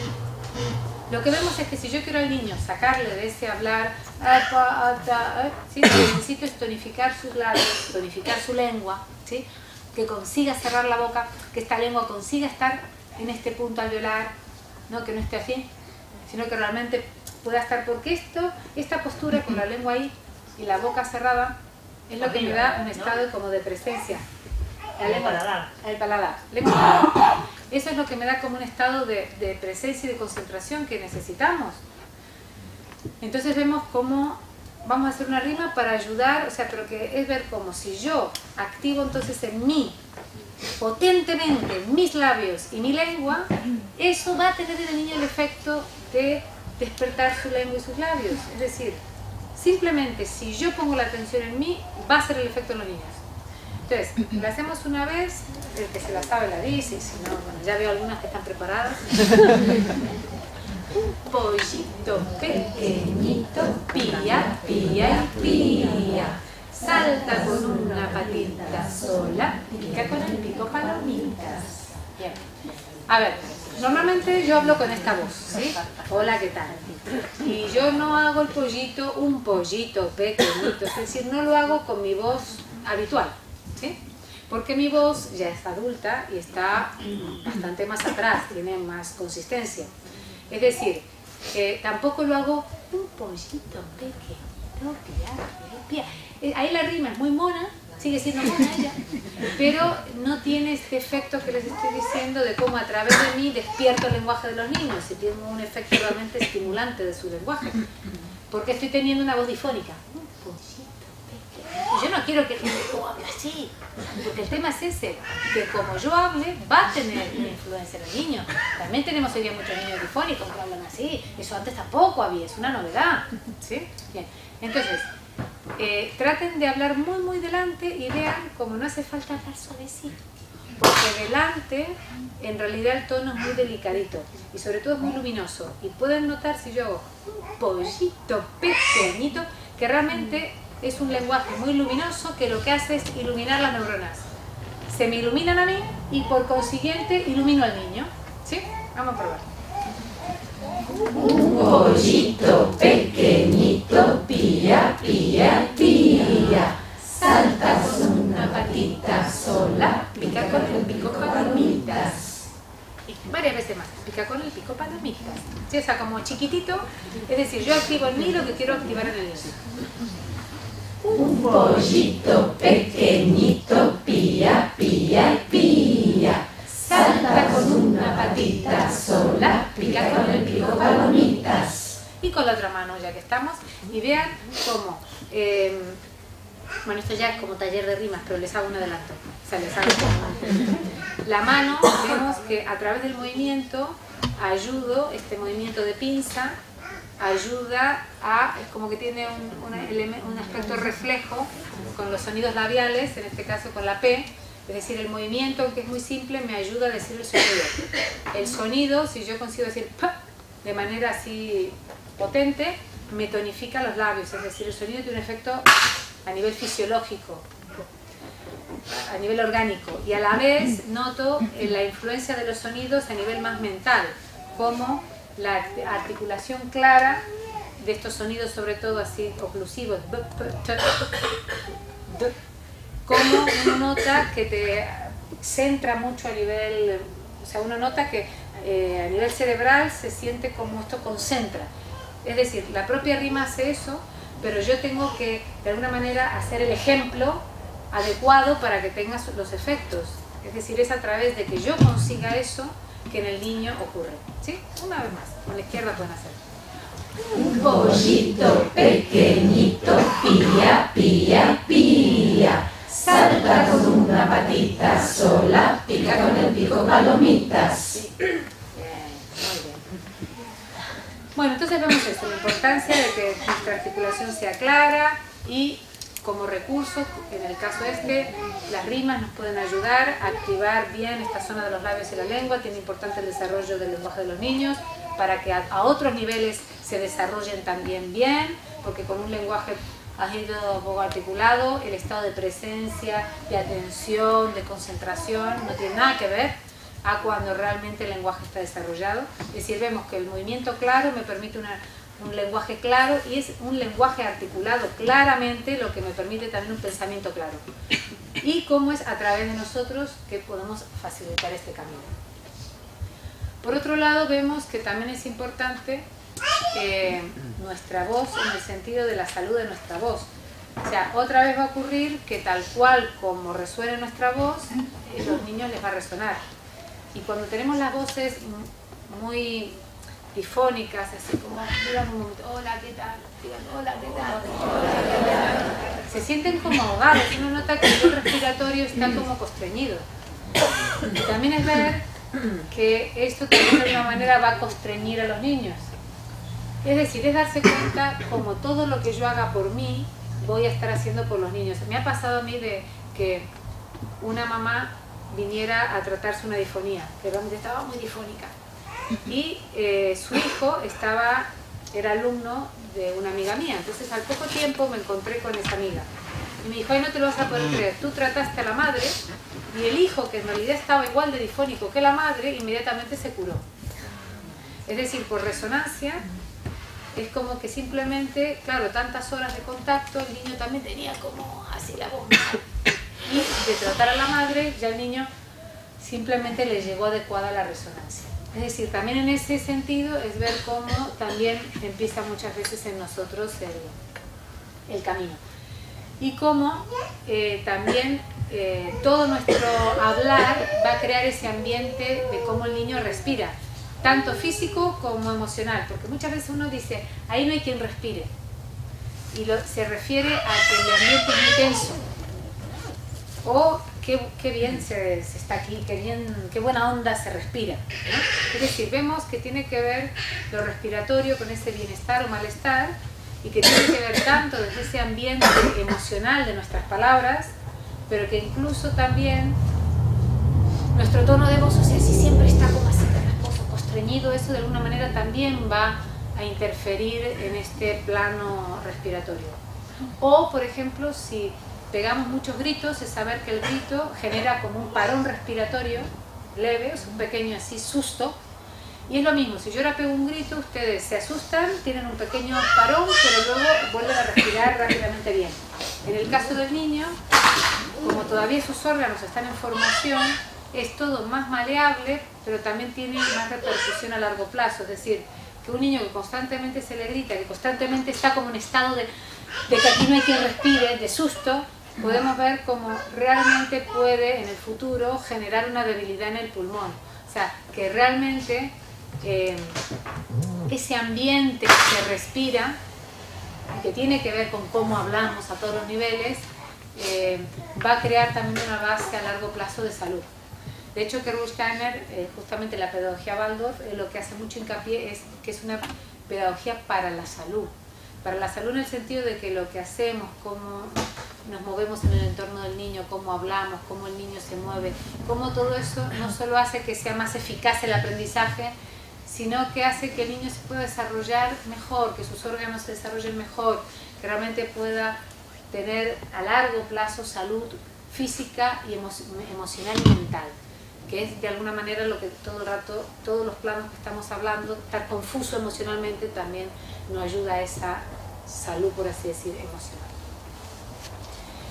lo que vemos es que si yo quiero al niño sacarle de ese hablar, ¿sí? Lo que necesito es tonificar sus labios, tonificar su lengua, ¿sí? Que consiga cerrar la boca, que esta lengua consiga estar en este punto alveolar, ¿no? Que no esté así, sino que realmente pueda estar, porque esta postura con la lengua ahí y la boca cerrada es lo que me da un estado como de presencia. El paladar. Eso es lo que me da como un estado de presencia y de concentración que necesitamos. Entonces vemos cómo vamos a hacer una rima para ayudar, o sea, pero que es ver cómo si yo activo entonces en mí, potentemente, mis labios y mi lengua, eso va a tener en el niño el efecto de despertar su lengua y sus labios. Es decir, simplemente si yo pongo la atención en mí, va a ser el efecto en los niños. Entonces, lo hacemos una vez, el que se la sabe la dice, y si no, bueno, ya veo algunas que están preparadas. Un pollito pequeñito, pía, pía y pía, salta con una patita sola, pica con el pico palomitas. Bien. A ver, normalmente yo hablo con esta voz, ¿sí? Hola, ¿qué tal? Y yo no hago el pollito, un pollito pequeñito, es decir, no lo hago con mi voz habitual, ¿sí? Porque mi voz ya es adulta y está bastante más atrás, tiene más consistencia. Es decir, tampoco lo hago un pollito pequeñito, pía, pía. Ahí la rima es muy mona, sigue siendo mona ella, pero no tiene este efecto que les estoy diciendo de cómo a través de mí despierto el lenguaje de los niños y tiene un efecto realmente estimulante de su lenguaje. Porque estoy teniendo una voz difónica. Un pollito pequeño. Y yo no quiero que el niño hable así, porque el tema es ese, que como yo hable va a tener una influencia en el niño. También tenemos hoy día muchos niños difónicos que hablan así, eso antes tampoco había, es una novedad, ¿sí? Bien, entonces, traten de hablar muy muy delante y vean como no hace falta hablar suavecito, porque delante en realidad el tono es muy delicadito y sobre todo es muy luminoso, y pueden notar si yo hago un pollito pequeñito que realmente es un lenguaje muy luminoso que lo que hace es iluminar las neuronas. Se me iluminan a mí y por consiguiente ilumino al niño. ¿Sí? Vamos a probar. Un pollito pequeñito pía, pía, pía. Salta con una patita sola, pica con el pico palomitas. Y varias veces más, pica con el pico palomitas. ¿Sí? O sea, como chiquitito, es decir, yo activo en mí lo que quiero activar en el niño. Un pollito pequeñito pía, pía, pía. Salta con una patita sola, pica con el pico palomitas. Y con la otra mano, ya que estamos, y vean cómo, bueno, esto ya es como taller de rimas, pero les hago un adelanto. O sea, les hago la mano, vemos que a través del movimiento ayudo, este movimiento de pinza, ayuda a, es como que tiene un aspecto reflejo con los sonidos labiales, en este caso con la P, es decir, el movimiento, aunque es muy simple, me ayuda a decir el sonido. El sonido, si yo consigo decir P de manera así potente, me tonifica los labios, es decir, el sonido tiene un efecto a nivel fisiológico, a nivel orgánico, y a la vez noto la influencia de los sonidos a nivel más mental, como la articulación clara de estos sonidos, sobre todo así oclusivos, como uno nota que te centra mucho a nivel, o sea, uno nota que a nivel cerebral se siente como esto concentra. Es decir, la propia rima hace eso, pero yo tengo que, de alguna manera, hacer el ejemplo adecuado para que tenga los efectos. Es decir, es a través de que yo consiga eso que en el niño ocurre. ¿Sí? Una vez más, con la izquierda pueden hacer. Un pollito pequeñito pía, pía, pía. Salta con una patita sola, pica con el pico palomitas. Bien, muy bien. Bueno, entonces vemos esto, la importancia de que nuestra articulación sea clara y como recurso, en el caso este, las rimas nos pueden ayudar a activar bien esta zona de los labios y la lengua. Tiene importante el desarrollo del lenguaje de los niños para que a otros niveles se desarrollen también bien, porque con un lenguaje ágido, poco articulado, el estado de presencia, de atención, de concentración, no tiene nada que ver a cuando realmente el lenguaje está desarrollado. Es decir, vemos que el movimiento claro me permite un lenguaje claro y es un lenguaje articulado claramente lo que me permite también un pensamiento claro. Y cómo es a través de nosotros que podemos facilitar este camino. Por otro lado, vemos que también es importante nuestra voz en el sentido de la salud de nuestra voz. O sea, otra vez va a ocurrir que tal cual como resuene nuestra voz, los niños les va a resonar. Y cuando tenemos las voces muy difónicas, así como, digan un momento, hola, ¿qué tal? Digan, hola, ¿qué tal? Se sienten como ahogados, uno nota que el respiratorio está como constreñido. Y también es ver que esto también de alguna manera va a constreñir a los niños. Es decir, es darse cuenta como todo lo que yo haga por mí, voy a estar haciendo por los niños. Me ha pasado a mí de que una mamá viniera a tratarse una difonía, que realmente estaba muy difónica. Y su hijo era alumno de una amiga mía, entonces al poco tiempo me encontré con esa amiga. Y me dijo, ay, no te lo vas a poder creer, tú trataste a la madre y el hijo, que en realidad estaba igual de difónico que la madre, inmediatamente se curó. Es decir, por resonancia, es como que simplemente, claro, tantas horas de contacto, el niño también tenía como así la voz mal. Y de tratar a la madre, ya el niño simplemente le llegó adecuada la resonancia. Es decir, también en ese sentido es ver cómo también empieza muchas veces en nosotros el camino. Y cómo también todo nuestro hablar va a crear ese ambiente de cómo el niño respira, tanto físico como emocional, porque muchas veces uno dice, ahí no hay quien respire, y se refiere a que el ambiente es muy tenso, o qué bien se está aquí, qué buena onda se respira, ¿no? Es decir, vemos que tiene que ver lo respiratorio con ese bienestar o malestar, y que tiene que ver tanto desde ese ambiente emocional de nuestras palabras, pero que incluso también nuestro tono de voz, o sea, si siempre está como así carrasposo, constreñido, eso de alguna manera también va a interferir en este plano respiratorio. O, por ejemplo, si pegamos muchos gritos, es saber que el grito genera como un parón respiratorio leve, es un pequeño así susto. Y es lo mismo, si yo ahora pego un grito, ustedes se asustan, tienen un pequeño parón, pero luego vuelven a respirar rápidamente bien. En el caso del niño, como todavía sus órganos están en formación, es todo más maleable, pero también tiene más repercusión a largo plazo. Es decir, que un niño que constantemente se le grita, que constantemente está como en estado de que aquí no hay quien respire, de susto, podemos ver cómo realmente puede en el futuro generar una debilidad en el pulmón. O sea, que realmente ese ambiente que se respira, que tiene que ver con cómo hablamos a todos los niveles, va a crear también una base a largo plazo de salud. De hecho, Gerhard Steiner, justamente la pedagogía Waldorf, lo que hace mucho hincapié es que es una pedagogía para la salud. Para la salud en el sentido de que lo que hacemos, cómo nos movemos en el entorno del niño, cómo hablamos, cómo el niño se mueve, cómo todo eso no solo hace que sea más eficaz el aprendizaje, sino que hace que el niño se pueda desarrollar mejor, que sus órganos se desarrollen mejor, que realmente pueda tener a largo plazo salud física y emocional y mental, que es de alguna manera lo que todo el rato, todos los planos que estamos hablando, estar confuso emocionalmente también nos ayuda a esa salud, por así decir, emocional.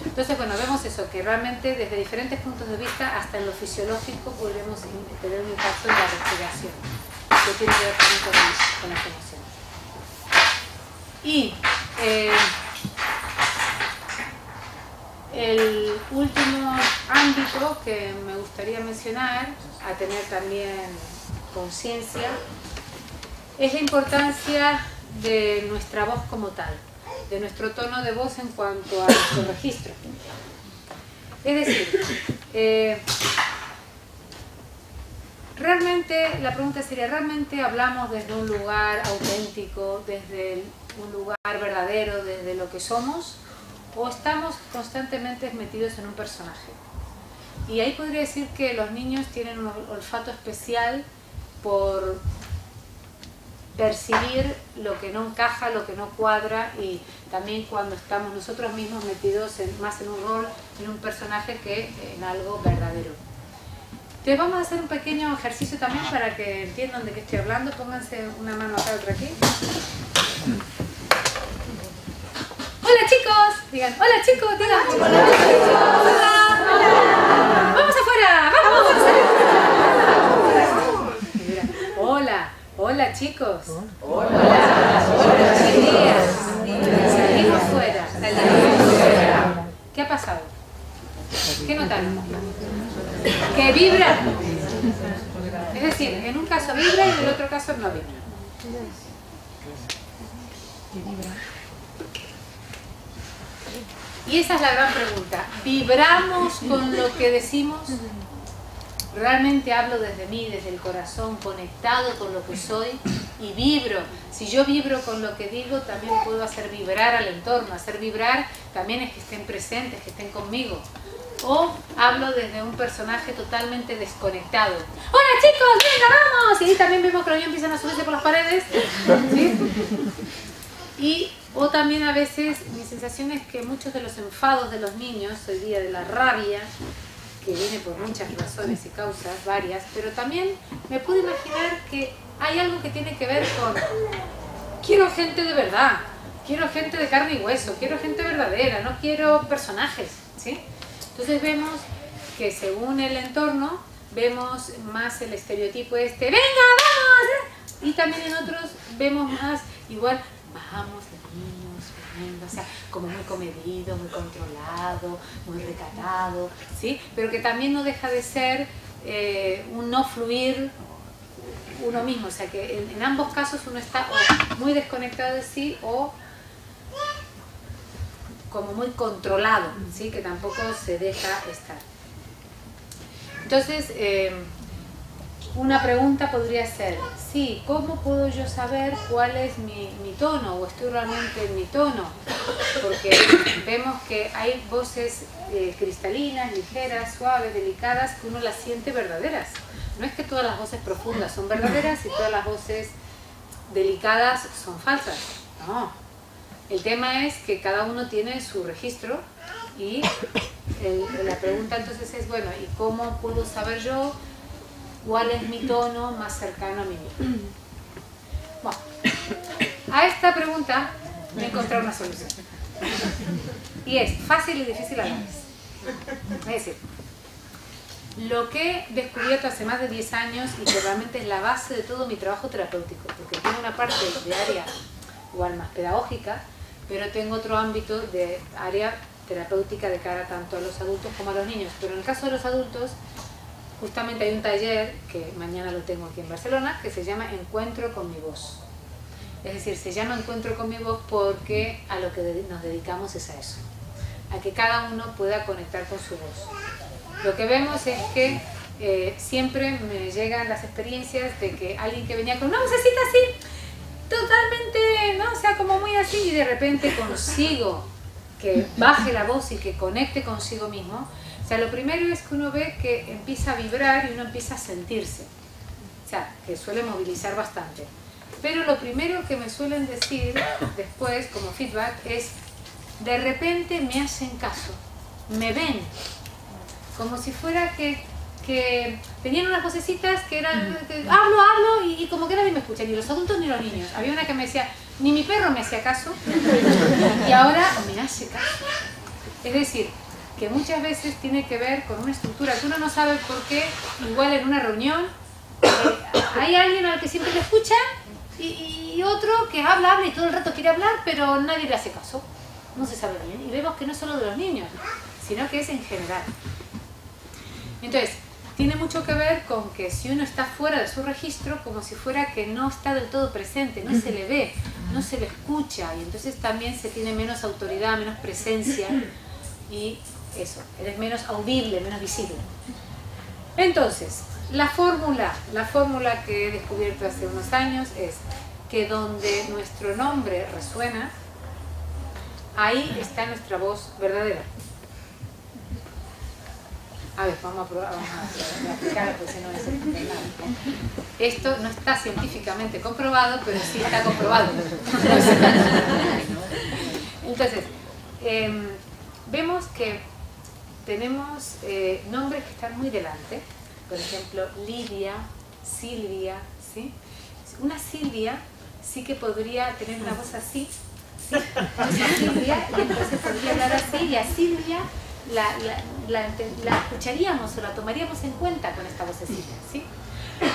Entonces, bueno, vemos eso, que realmente desde diferentes puntos de vista, hasta en lo fisiológico, podremos tener un impacto en la respiración, que tiene que ver también con las emociones. Y el último ámbito que me gustaría mencionar, a tener también conciencia, es la importancia de nuestra voz como tal, de nuestro tono de voz en cuanto a nuestro registro. Es decir, realmente, la pregunta sería, ¿realmente hablamos desde un lugar auténtico, desde un lugar verdadero, desde lo que somos? ¿O estamos constantemente metidos en un personaje? Y ahí podría decir que los niños tienen un olfato especial por percibir lo que no encaja, lo que no cuadra, y también cuando estamos nosotros mismos metidos más en un rol, en un personaje que en algo verdadero. Entonces vamos a hacer un pequeño ejercicio también para que entiendan de qué estoy hablando. Pónganse una mano acá, otra aquí. ¡Hola chicos! Digan, ¡hola chicos! Digan, ¡hola chicos! ¡Hola! ¡Vamos afuera! ¡Vamos! ¡Hola! ¡Hola chicos! ¡Hola! ¡Buenos días! Salimos fuera. ¿Qué ha pasado? ¿Qué notaron? Que vibra. Es decir, en un caso vibra y en el otro caso no vibra. Y esa es la gran pregunta. ¿Vibramos con lo que decimos? ¿Realmente hablo desde mí, desde el corazón, conectado con lo que soy? Y vibro. Si yo vibro con lo que digo, también puedo hacer vibrar al entorno. Hacer vibrar también es que estén presentes, que estén conmigo. O hablo desde un personaje totalmente desconectado. ¡Hola chicos! ¡Venga, vamos! Y ahí también vemos que los niños empiezan a subirse por las paredes. ¿Sí? O también a veces mi sensación es que muchos de los enfados de los niños, hoy día de la rabia, que viene por muchas razones y causas, varias, pero también me puedo imaginar que hay algo que tiene que ver con quiero gente de verdad, quiero gente de carne y hueso, quiero gente verdadera, no quiero personajes, ¿sí? Entonces vemos que según el entorno, vemos más el estereotipo este, ¡venga, vamos! Y también en otros vemos más, igual, vamos, niños, venga, o sea, como muy comedido, muy controlado, muy recatado, ¿sí? Pero que también no deja de ser un no fluir uno mismo, o sea que en ambos casos uno está o muy desconectado de sí o como muy controlado, ¿sí? Que tampoco se deja estar. Entonces, una pregunta podría ser, sí, ¿cómo puedo yo saber cuál es mi tono o estoy realmente en mi tono? Porque vemos que hay voces cristalinas, ligeras, suaves, delicadas, que uno las siente verdaderas. No es que todas las voces profundas son verdaderas y todas las voces delicadas son falsas, no. El tema es que cada uno tiene su registro y la pregunta entonces es, bueno, ¿y cómo puedo saber yo cuál es mi tono más cercano a mí mismo? Bueno, a esta pregunta he encontrado una solución. Y es fácil y difícil a la vez. Es decir, lo que he descubierto hace más de 10 años y que realmente es la base de todo mi trabajo terapéutico, porque tengo una parte de área igual más pedagógica, pero tengo otro ámbito de área terapéutica de cara tanto a los adultos como a los niños. Pero en el caso de los adultos, justamente hay un taller, que mañana lo tengo aquí en Barcelona, que se llama Encuentro con mi voz. Es decir, se llama Encuentro con mi voz porque a lo que nos dedicamos es a eso, a que cada uno pueda conectar con su voz. Lo que vemos es que siempre me llegan las experiencias de que alguien que venía con una vocecita así, totalmente, ¿no? O sea, como muy así, y de repente consigo que baje la voz y que conecte consigo mismo. O sea, lo primero es que uno ve que empieza a vibrar y uno empieza a sentirse. O sea, que suele movilizar bastante. Pero lo primero que me suelen decir después, como feedback, es de repente me hacen caso, me ven, como si fuera que tenían unas vocecitas que eran, que hablo y como que nadie me escucha, ni los adultos ni los niños. Había una que me decía, ni mi perro me hacía caso y ahora me hace caso. Es decir, que muchas veces tiene que ver con una estructura que uno no sabe por qué. Igual en una reunión hay alguien al que siempre le escucha y otro que habla y todo el rato quiere hablar, pero nadie le hace caso, no se sabe bien. Y vemos que no es solo de los niños, sino que es en general. Entonces, tiene mucho que ver con que si uno está fuera de su registro, como si fuera que no está del todo presente, no se le ve, no se le escucha, y entonces también se tiene menos autoridad, menos presencia, y eso, eres menos audible, menos visible. Entonces, la fórmula que he descubierto hace unos años es que donde nuestro nombre resuena, ahí está nuestra voz verdadera. A ver, vamos a probar, vamos a aplicar, porque si no es nada. Esto no está científicamente comprobado, pero sí está comprobado. Entonces, vemos que tenemos nombres que están muy delante. Por ejemplo, Lidia, Silvia, ¿sí? Una Silvia sí que podría tener una voz así, ¿sí? Silvia, y entonces podría hablar así, y a Silvia la escucharíamos o la tomaríamos en cuenta con esta vocecita, ¿sí?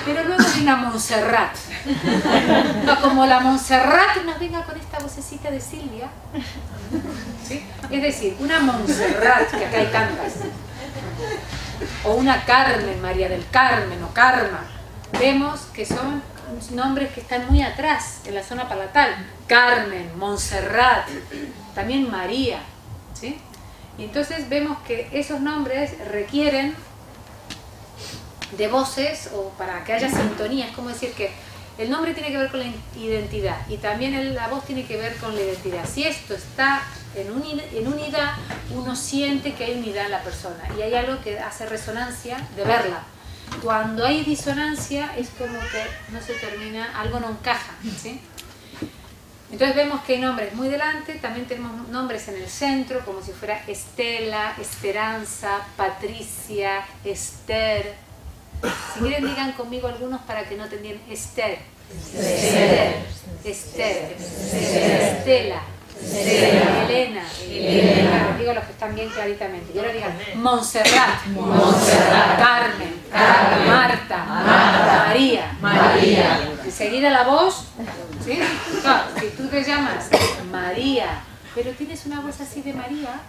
Pero luego hay una Montserrat. No, como la Montserrat nos venga con esta vocecita de Silvia, ¿sí? Es decir, una Montserrat, que acá hay tantas, o una Carmen, María del Carmen o Karma, vemos que son nombres que están muy atrás en la zona palatal. Carmen, Montserrat, también María, ¿sí? Y entonces vemos que esos nombres requieren de voces o para que haya sintonía. Es como decir que el nombre tiene que ver con la identidad y también la voz tiene que ver con la identidad. Si esto está en unidad, uno siente que hay unidad en la persona y hay algo que hace resonancia de verla. Cuando hay disonancia es como que no se termina, algo no encaja, ¿sí? Entonces vemos que hay nombres muy delante, también tenemos nombres en el centro, como si fuera Estela, Esperanza, Patricia, Esther. Si quieren digan conmigo algunos para que no te entiendan. Esther, Esther, Estela, Elena. Digo los que están bien claritamente. Y ahora digan Montserrat, Carmen, Marta, María. Enseguida la voz, ¿sí? Claro, si tú te llamas María, pero tienes una voz así de María,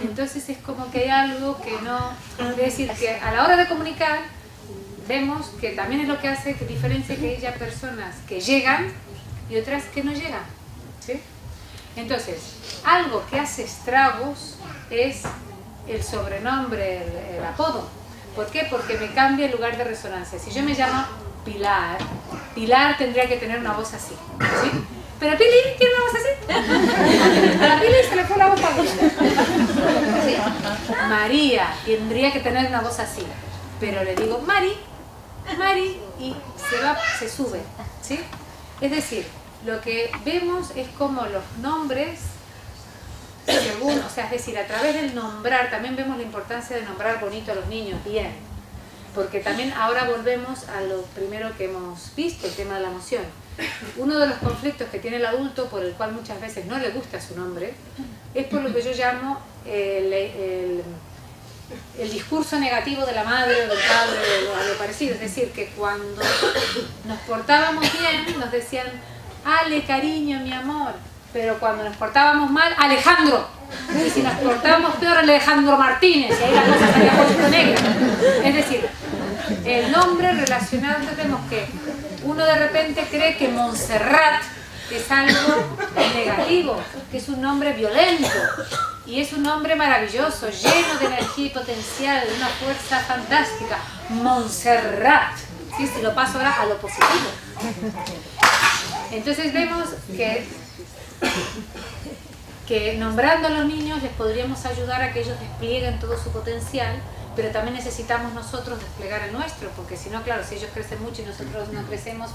entonces es como que hay algo que no... Es decir, que a la hora de comunicar, vemos que también es lo que hace que diferencia que haya personas que llegan y otras que no llegan, ¿sí? Entonces, algo que hace estragos es el sobrenombre, el apodo. ¿Por qué? Porque me cambia el lugar de resonancia. Si yo me llamo Pilar, Pilar tendría que tener una voz así, ¿sí? Pero Pili tiene una voz así. A Pili se le fue la voz para arriba, ¿sí? María tendría que tener una voz así. Pero le digo Mari, y se sube, ¿sí? Es decir, lo que vemos es como los nombres, según, o sea, es decir, a través del nombrar, también vemos la importancia de nombrar bonito a los niños, bien. Porque también ahora volvemos a lo primero que hemos visto, el tema de la emoción. Uno de los conflictos que tiene el adulto, por el cual muchas veces no le gusta su nombre, es por lo que yo llamo el discurso negativo de la madre o del padre o algo parecido. Es decir, que cuando nos portábamos bien nos decían Ale, cariño, mi amor, pero cuando nos portábamos mal, Alejandro. Y si nos portábamos peor, Alejandro Martínez, y ahí la cosa salía poquito negra. Es decir, el nombre relacionado, tenemos que uno de repente cree que Montserrat es algo negativo, que es un nombre violento, y es un nombre maravilloso, lleno de energía y potencial, de una fuerza fantástica. Montserrat, ¿sí? Si lo paso ahora a lo positivo. Entonces vemos que nombrando a los niños les podríamos ayudar a que ellos desplieguen todo su potencial, pero también necesitamos nosotros desplegar el nuestro, porque si no, claro, si ellos crecen mucho y nosotros no crecemos,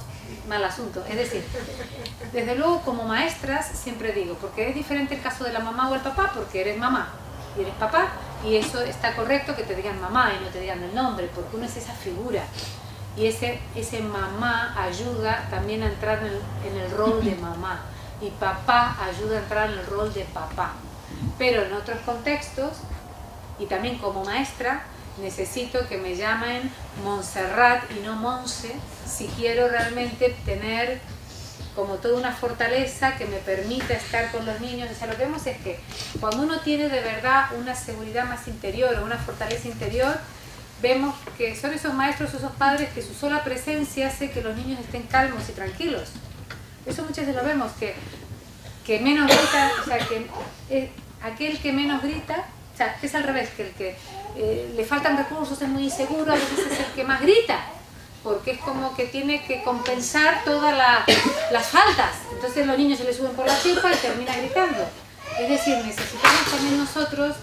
mal asunto. Es decir, desde luego como maestras siempre digo, porque es diferente el caso de la mamá o el papá, porque eres mamá y eres papá, y eso está correcto que te digan mamá y no te digan el nombre, porque uno es esa figura. Y ese mamá ayuda también a entrar en el rol de mamá, y papá ayuda a entrar en el rol de papá. Pero en otros contextos, y también como maestra, necesito que me llamen Montserrat y no Monse, si quiero realmente tener como toda una fortaleza que me permita estar con los niños. O sea, lo que vemos es que cuando uno tiene de verdad una seguridad más interior o una fortaleza interior, vemos que son esos maestros, esos padres que su sola presencia hace que los niños estén calmos y tranquilos. Eso muchas veces lo vemos, que menos grita, o sea, que aquel que menos grita, o sea, es al revés, que el que le faltan recursos es muy inseguro, a veces es el que más grita, porque es como que tiene que compensar todas las faltas. Entonces los niños se les suben por la chifa y termina gritando. Es decir, necesitamos también nosotros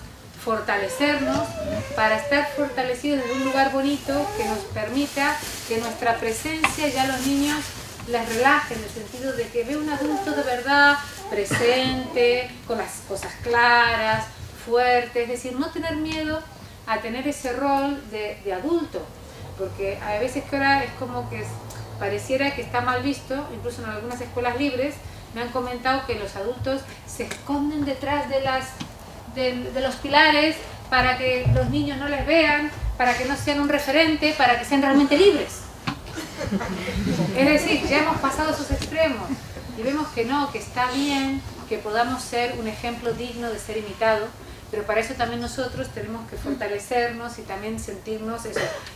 fortalecernos para estar fortalecidos desde un lugar bonito que nos permita que nuestra presencia ya los niños les relaje, en el sentido de que ve un adulto de verdad presente, con las cosas claras, fuerte, es decir, no tener miedo a tener ese rol de adulto, porque a veces que ahora es como que pareciera que está mal visto, incluso en algunas escuelas libres me han comentado que los adultos se esconden detrás de los pilares para que los niños no les vean, para que no sean un referente, para que sean realmente libres. Es decir, ya hemos pasado esos extremos y vemos que no, que está bien que podamos ser un ejemplo digno de ser imitado, pero para eso también nosotros tenemos que fortalecernos y también sentirnos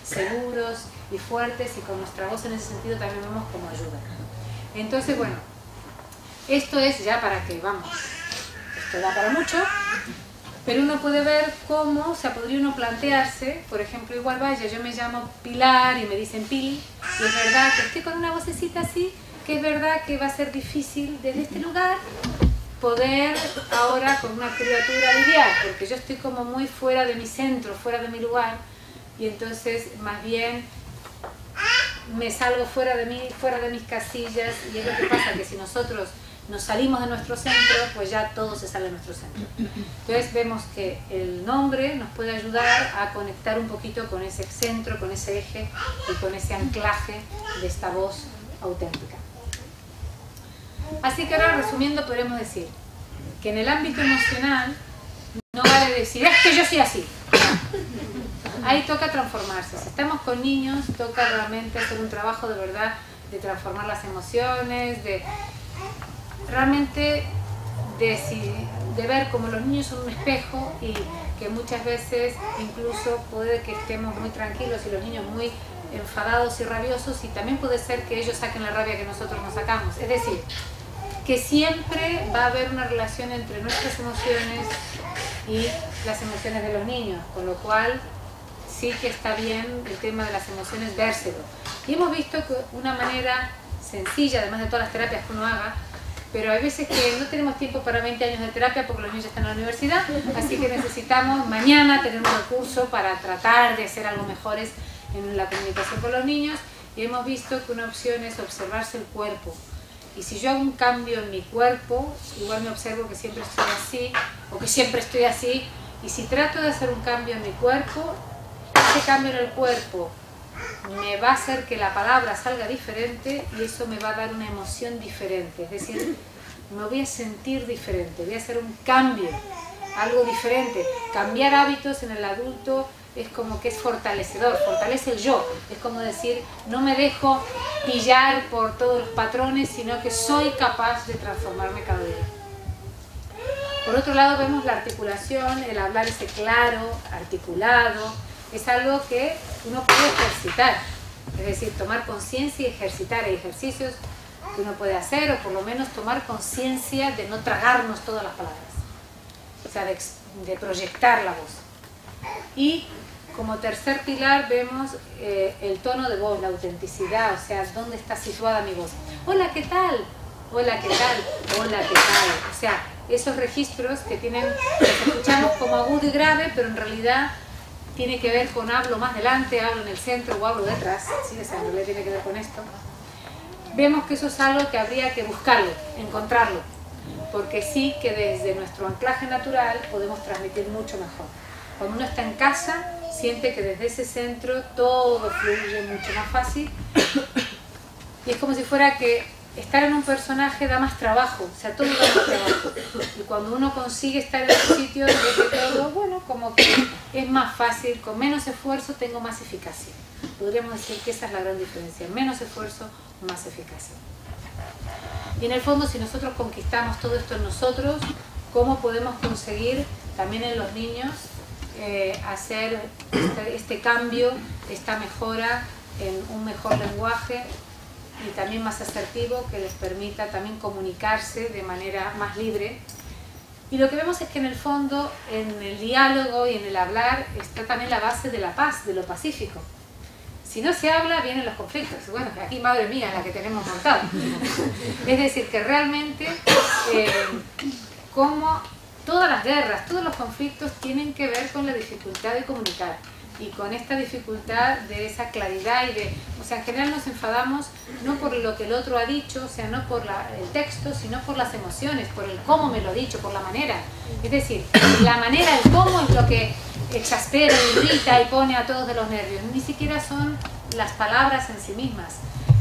seguros y fuertes, y con nuestra voz en ese sentido también vemos como ayuda. Entonces, bueno, esto es ya para que, vamos, esto da para mucho, pero uno puede ver cómo, o sea, podría uno plantearse, por ejemplo, igual vaya, yo me llamo Pilar y me dicen Pili, y es verdad que estoy con una vocecita así, que es verdad que va a ser difícil desde este lugar poder ahora con una criatura lidiar, porque yo estoy como muy fuera de mi centro, fuera de mi lugar, y entonces más bien me salgo fuera de mí, fuera de mis casillas, y es lo que pasa, que si nosotros nos salimos de nuestro centro, pues ya todo se sale de nuestro centro. Entonces vemos que el nombre nos puede ayudar a conectar un poquito con ese centro, con ese eje y con ese anclaje de esta voz auténtica. Así que ahora, resumiendo, podremos decir que en el ámbito emocional no vale decir, es que yo soy así. Ahí toca transformarse. Si estamos con niños, toca realmente hacer un trabajo de verdad de transformar las emociones, de realmente de ver como los niños son un espejo, y que muchas veces incluso puede que estemos muy tranquilos y los niños muy enfadados y rabiosos, y también puede ser que ellos saquen la rabia que nosotros nos sacamos. Es decir, que siempre va a haber una relación entre nuestras emociones y las emociones de los niños, con lo cual sí que está bien el tema de las emociones, vérselo. Y hemos visto que una manera sencilla, además de todas las terapias que uno haga, pero hay veces que no tenemos tiempo para 20 años de terapia porque los niños están en la universidad, así que necesitamos mañana tener un recurso para tratar de hacer algo mejores en la comunicación con los niños, y hemos visto que una opción es observarse el cuerpo. Y si yo hago un cambio en mi cuerpo, igual me observo que siempre estoy así, o que siempre estoy así, y si trato de hacer un cambio en mi cuerpo, ese cambio en el cuerpo me va a hacer que la palabra salga diferente y eso me va a dar una emoción diferente. Es decir, me voy a sentir diferente, voy a hacer un cambio, algo diferente. Cambiar hábitos en el adulto es como que es fortalecedor, fortalece el yo. Es como decir, no me dejo pillar por todos los patrones, sino que soy capaz de transformarme cada día. Por otro lado vemos la articulación, el hablar ese claro, articulado, es algo que uno puede ejercitar. Es decir, tomar conciencia y ejercitar. Hay ejercicios que uno puede hacer, o por lo menos tomar conciencia de no tragarnos todas las palabras. O sea, de proyectar la voz. Y como tercer pilar vemos el tono de voz, la autenticidad, o sea, dónde está situada mi voz. Hola, ¿qué tal? Hola, ¿qué tal? Hola, ¿qué tal? O sea, esos registros que tienen, que escuchamos como agudo y grave, pero en realidad tiene que ver con hablo más delante, hablo en el centro o hablo detrás. Sí, o sea, en realidad tiene que ver con esto. Vemos que eso es algo que habría que buscarlo, encontrarlo, porque sí que desde nuestro anclaje natural podemos transmitir mucho mejor. Cuando uno está en casa, siente que desde ese centro todo fluye mucho más fácil y es como si fuera que estar en un personaje da más trabajo, o sea, todo da más trabajo. Y cuando uno consigue estar en un sitio, ve que todo, bueno, como que es más fácil, con menos esfuerzo tengo más eficacia. Podríamos decir que esa es la gran diferencia, menos esfuerzo, más eficacia. Y en el fondo, si nosotros conquistamos todo esto en nosotros, ¿cómo podemos conseguir también en los niños hacer este cambio, esta mejora en un mejor lenguaje y también más asertivo que les permita también comunicarse de manera más libre? Y lo que vemos es que en el fondo, en el diálogo y en el hablar, está también la base de la paz, de lo pacífico. Si no se habla, vienen los conflictos. Bueno, aquí, madre mía, la que tenemos montada. Es decir, que realmente, como todas las guerras, todos los conflictos tienen que ver con la dificultad de comunicar y con esta dificultad de esa claridad y de... O sea, en general nos enfadamos no por lo que el otro ha dicho, o sea, no por el texto, sino por las emociones, por el cómo me lo ha dicho, por la manera. Es decir, la manera, el cómo es lo que exaspera, irrita y pone a todos de los nervios. Ni siquiera son las palabras en sí mismas.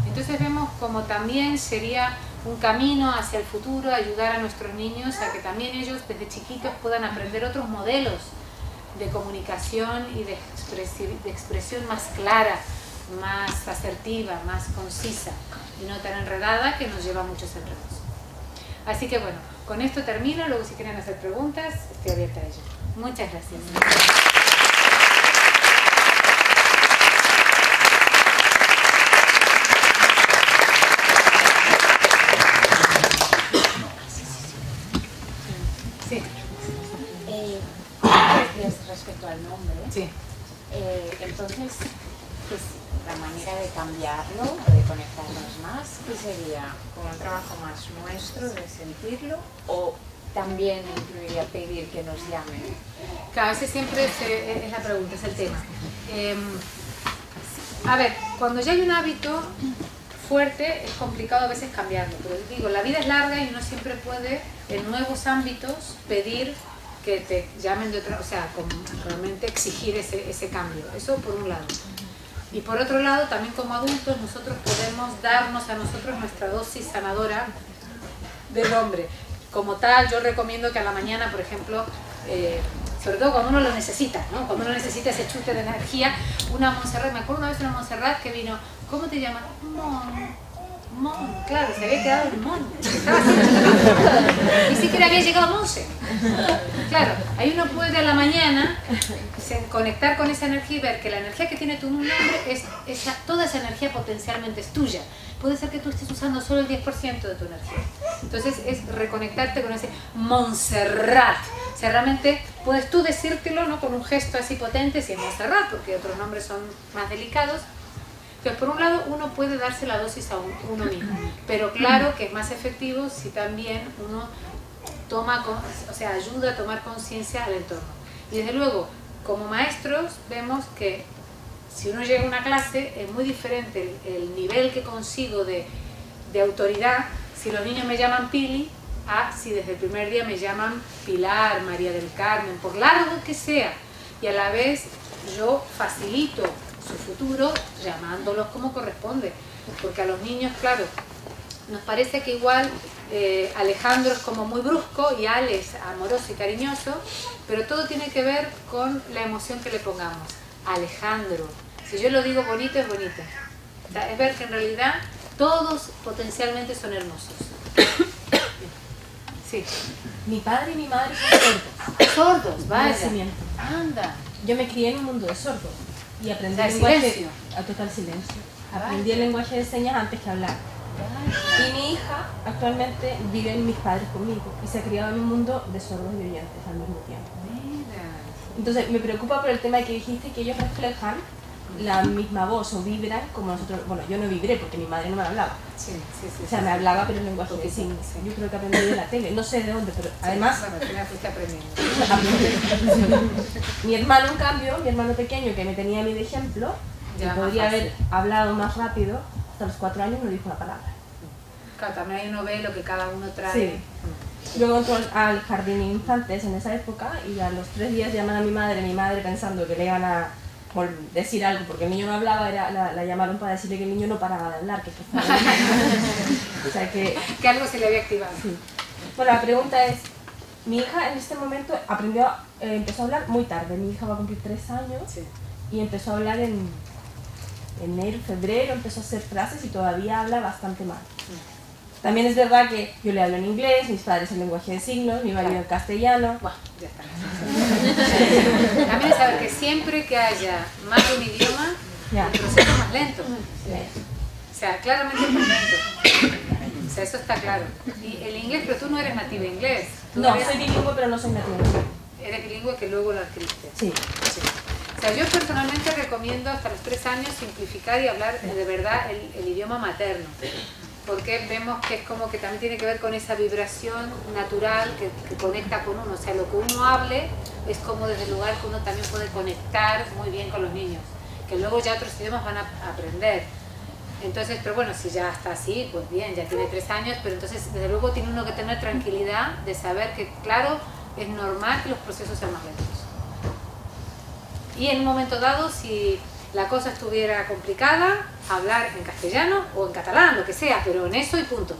Entonces vemos como también sería un camino hacia el futuro, ayudar a nuestros niños a que también ellos desde chiquitos puedan aprender otros modelos de comunicación y de expresión más clara, más asertiva, más concisa y no tan enredada que nos lleva a muchos enredos. Así que bueno, con esto termino, luego si quieren hacer preguntas, estoy abierta a ello. Muchas gracias. Sí. Respecto al nombre, Sí. Entonces, pues, la manera de cambiarlo, de conectarnos más, ¿qué sería? ¿Como un trabajo más nuestro de sentirlo? ¿O también incluiría pedir que nos llamen? Claro, ese siempre es la pregunta, es el tema. A ver, cuando ya hay un hábito fuerte, es complicado a veces cambiarlo, pero digo, la vida es larga y uno siempre puede, en nuevos ámbitos, pedir que te llamen de otra, o sea, realmente exigir ese cambio. Eso por un lado. Y por otro lado, también como adultos, nosotros podemos darnos a nosotros nuestra dosis sanadora del nombre. Como tal, yo recomiendo que a la mañana, por ejemplo, sobre todo cuando uno lo necesita, ¿no? Cuando uno necesita ese chute de energía, una Montserrat, me acuerdo una vez una Montserrat que vino, ¿cómo te llamas? Mon, claro, se había quedado en Mon, estaba así, ni siquiera había llegado a Monse. Claro, ahí uno puede a la mañana conectar con esa energía y ver que la energía que tiene tu nombre toda esa energía potencialmente es tuya. Puede ser que tú estés usando solo el 10% de tu energía. Entonces es reconectarte con ese Montserrat. O sea, realmente puedes tú decírtelo, ¿no? Con un gesto así potente, si es Montserrat, porque otros nombres son más delicados. Entonces, por un lado, uno puede darse la dosis a uno mismo, pero claro que es más efectivo si también uno toma, o sea, ayuda a tomar conciencia al entorno. Y desde luego, como maestros, vemos que si uno llega a una clase, es muy diferente el nivel que consigo de autoridad si los niños me llaman Pili, a si desde el primer día me llaman Pilar, María del Carmen, por largo que sea. Y a la vez yo facilito su futuro llamándolos como corresponde. Porque a los niños, claro, nos parece que igual Alejandro es como muy brusco y Ale es amoroso y cariñoso, pero todo tiene que ver con la emoción que le pongamos. Alejandro, si yo lo digo bonito, es bonito. O sea, es ver que en realidad todos potencialmente son hermosos. Sí. Mi padre y mi madre son sordos. Sordos, vaya. Nacimiento. Anda. Yo me crié en un mundo de sordos y aprendí O sea, el lenguaje silencio. a total silencio. Aprendí el lenguaje de señas antes que hablar. Y mi hija actualmente vive en mis padres conmigo y se ha criado en un mundo de sordos y oyentes al mismo tiempo. Mira. Entonces me preocupa por el tema que dijiste, que ellos reflejan la misma voz o vibran como nosotros. Bueno, yo no vibré porque mi madre no me hablaba. Sí, sí, sí. O sea, me hablaba pero en lenguaje de Poquito, signos. sí. Yo creo que aprendí de la tele, no sé de dónde, pero además Bueno, tú me fuiste aprendiendo. mi hermano, en cambio, mi hermano pequeño que me tenía a mí de ejemplo, que Ya, podría más fácil. haber hablado más rápido, hasta los 4 años no dijo una palabra. Claro, también ahí uno ve lo que cada uno trae. Sí. Luego entró al jardín de infantes en esa época y a los 3 días llaman a mi madre pensando que le iban a decir algo porque el niño no hablaba, la llamaron para decirle que el niño no paraba de hablar, que por favor. O sea que... Que algo se le había activado. Sí. Bueno, la pregunta es, mi hija en este momento empezó a hablar muy tarde, mi hija va a cumplir 3 años Sí. y empezó a hablar en enero, febrero, empezó a hacer frases y todavía habla bastante mal. También es verdad que yo le hablo en inglés, mis padres en lenguaje de signos, mi marido en castellano. Bueno, ya está. También es saber que siempre que haya más de un idioma, Ya. el proceso es más lento. O sea, claramente es más lento. O sea, eso está claro. Y el inglés, pero tú no eres nativo inglés. Tú No, eres- soy bilingüe pero no soy nativo. Eres bilingüe que luego lo adquiriste. Sí. Sí. O sea, yo personalmente recomiendo hasta los 3 años simplificar y hablar de verdad el idioma materno. Porque vemos que es como que también tiene que ver con esa vibración natural que conecta con uno. O sea, lo que uno hable es como desde el lugar que uno también puede conectar muy bien con los niños. Que luego ya otros idiomas van a aprender. Entonces, pero bueno, si ya está así, pues bien, ya tiene 3 años, pero entonces desde luego tiene uno que tener tranquilidad de saber que, claro, es normal que los procesos sean más lentos. Y en un momento dado, si la cosa estuviera complicada, hablar en castellano o en catalán, lo que sea, pero en eso y punto.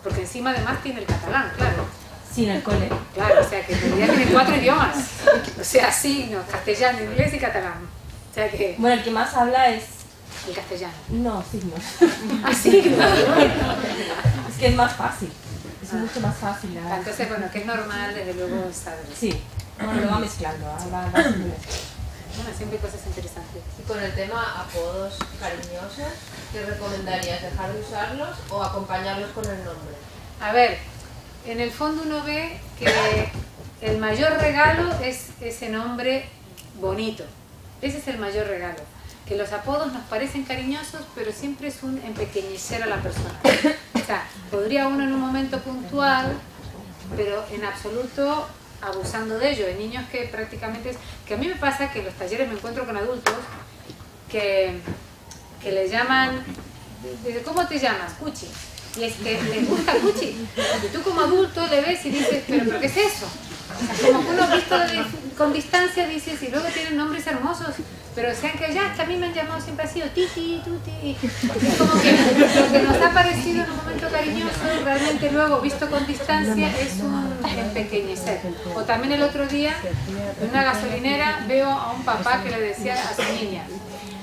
Porque encima además tiene el catalán, claro. Sí, en el cole. Claro, o sea que en realidad tiene 4 idiomas. O sea, signos, castellano, inglés y catalán. O sea que Bueno, el que más habla es... el castellano. No, signos. Así que Es que es más fácil. Es mucho más fácil. la verdad. entonces, bueno, que es normal, desde luego, saber. Sí. Bueno, lo va mezclando. Va haciendo mezcla. Bueno, siempre hay cosas interesantes. Y con el tema apodos cariñosos, ¿qué recomendarías? ¿Dejar de usarlos o acompañarlos con el nombre? A ver, en el fondo uno ve que el mayor regalo es ese nombre bonito. Ese es el mayor regalo. Que los apodos nos parecen cariñosos, pero siempre es un empequeñecer a la persona. O sea, podría uno en un momento puntual, pero en absoluto abusando de ello. Hay niños que prácticamente que a mí me pasa que en los talleres me encuentro con adultos que le llaman, dice, ¿cómo te llamas? Cuchi. Y es que les gusta Cuchi. Y tú como adulto le ves y dices, ¿pero qué es eso? O sea, como que uno visto con distancia dices, y luego tienen nombres hermosos, pero sean que ya, que a mí me han llamado siempre así, o Titi, Tuti. Es como que lo que nos ha parecido en un momento cariñoso, realmente luego visto con distancia es un empequeñecer. O también el otro día, en una gasolinera, veo a un papá que le decía a su niña,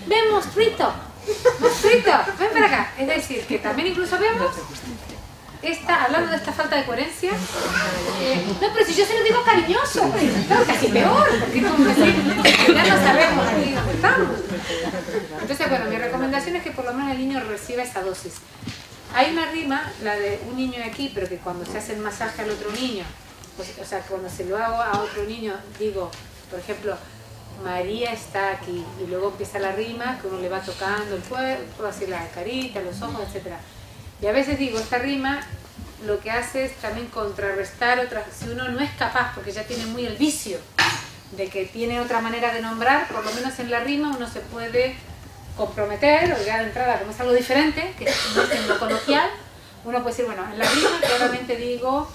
ven monstruito, monstruito, ven para acá. Es decir, que también incluso vemos hablando de esta falta de coherencia, no, pero si yo se lo digo cariñoso, claro, casi peor, porque es como decir, ya no sabemos aquí dónde estamos. Entonces, bueno, mi recomendación es que por lo menos el niño reciba esa dosis. Hay una rima, la de un niño de aquí, pero que cuando se hace el masaje al otro niño, pues, o sea, cuando se lo hago a otro niño, digo, por ejemplo, María está aquí, y luego empieza la rima, que uno le va tocando el cuerpo, así la carita, los ojos, etc. Y a veces digo, esta rima lo que hace es también contrarrestar otras, si uno no es capaz, porque ya tiene muy el vicio de que tiene otra manera de nombrar, por lo menos en la rima uno se puede comprometer, o ya de entrada, como es algo diferente, que no es en lo coloquial, uno puede decir, bueno, en la rima claramente digo,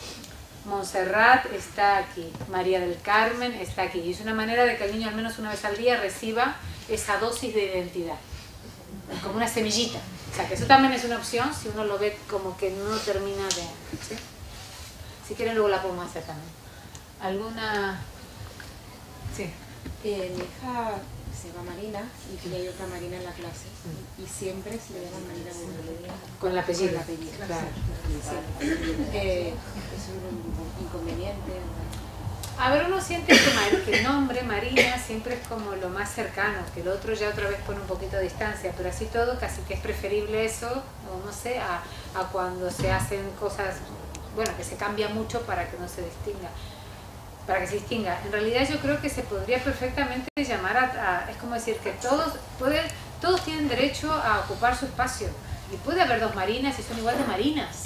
Montserrat está aquí, María del Carmen está aquí. Y es una manera de que el niño al menos una vez al día reciba esa dosis de identidad, como una semillita. O sea, que eso también es una opción si uno lo ve como que no termina de... ¿sí? Si quieren luego la podemos hacer también. ¿Alguna...? Sí. Mi hija se llama Marina y hay otra Marina en la clase y siempre se le llama Marina con el apellido. Con el apellido, Claro. Sí. Es un inconveniente. A ver, uno siente que el nombre Marina siempre es como lo más cercano, que el otro ya otra vez pone un poquito de distancia, pero así todo casi que es preferible eso, o no sé, a cuando se hacen cosas, bueno, que se cambia mucho para que no se distinga. Para que se distinga. En realidad yo creo que se podría perfectamente llamar es como decir que todos tienen derecho a ocupar su espacio. Y puede haber dos Marinas y son igual de Marinas.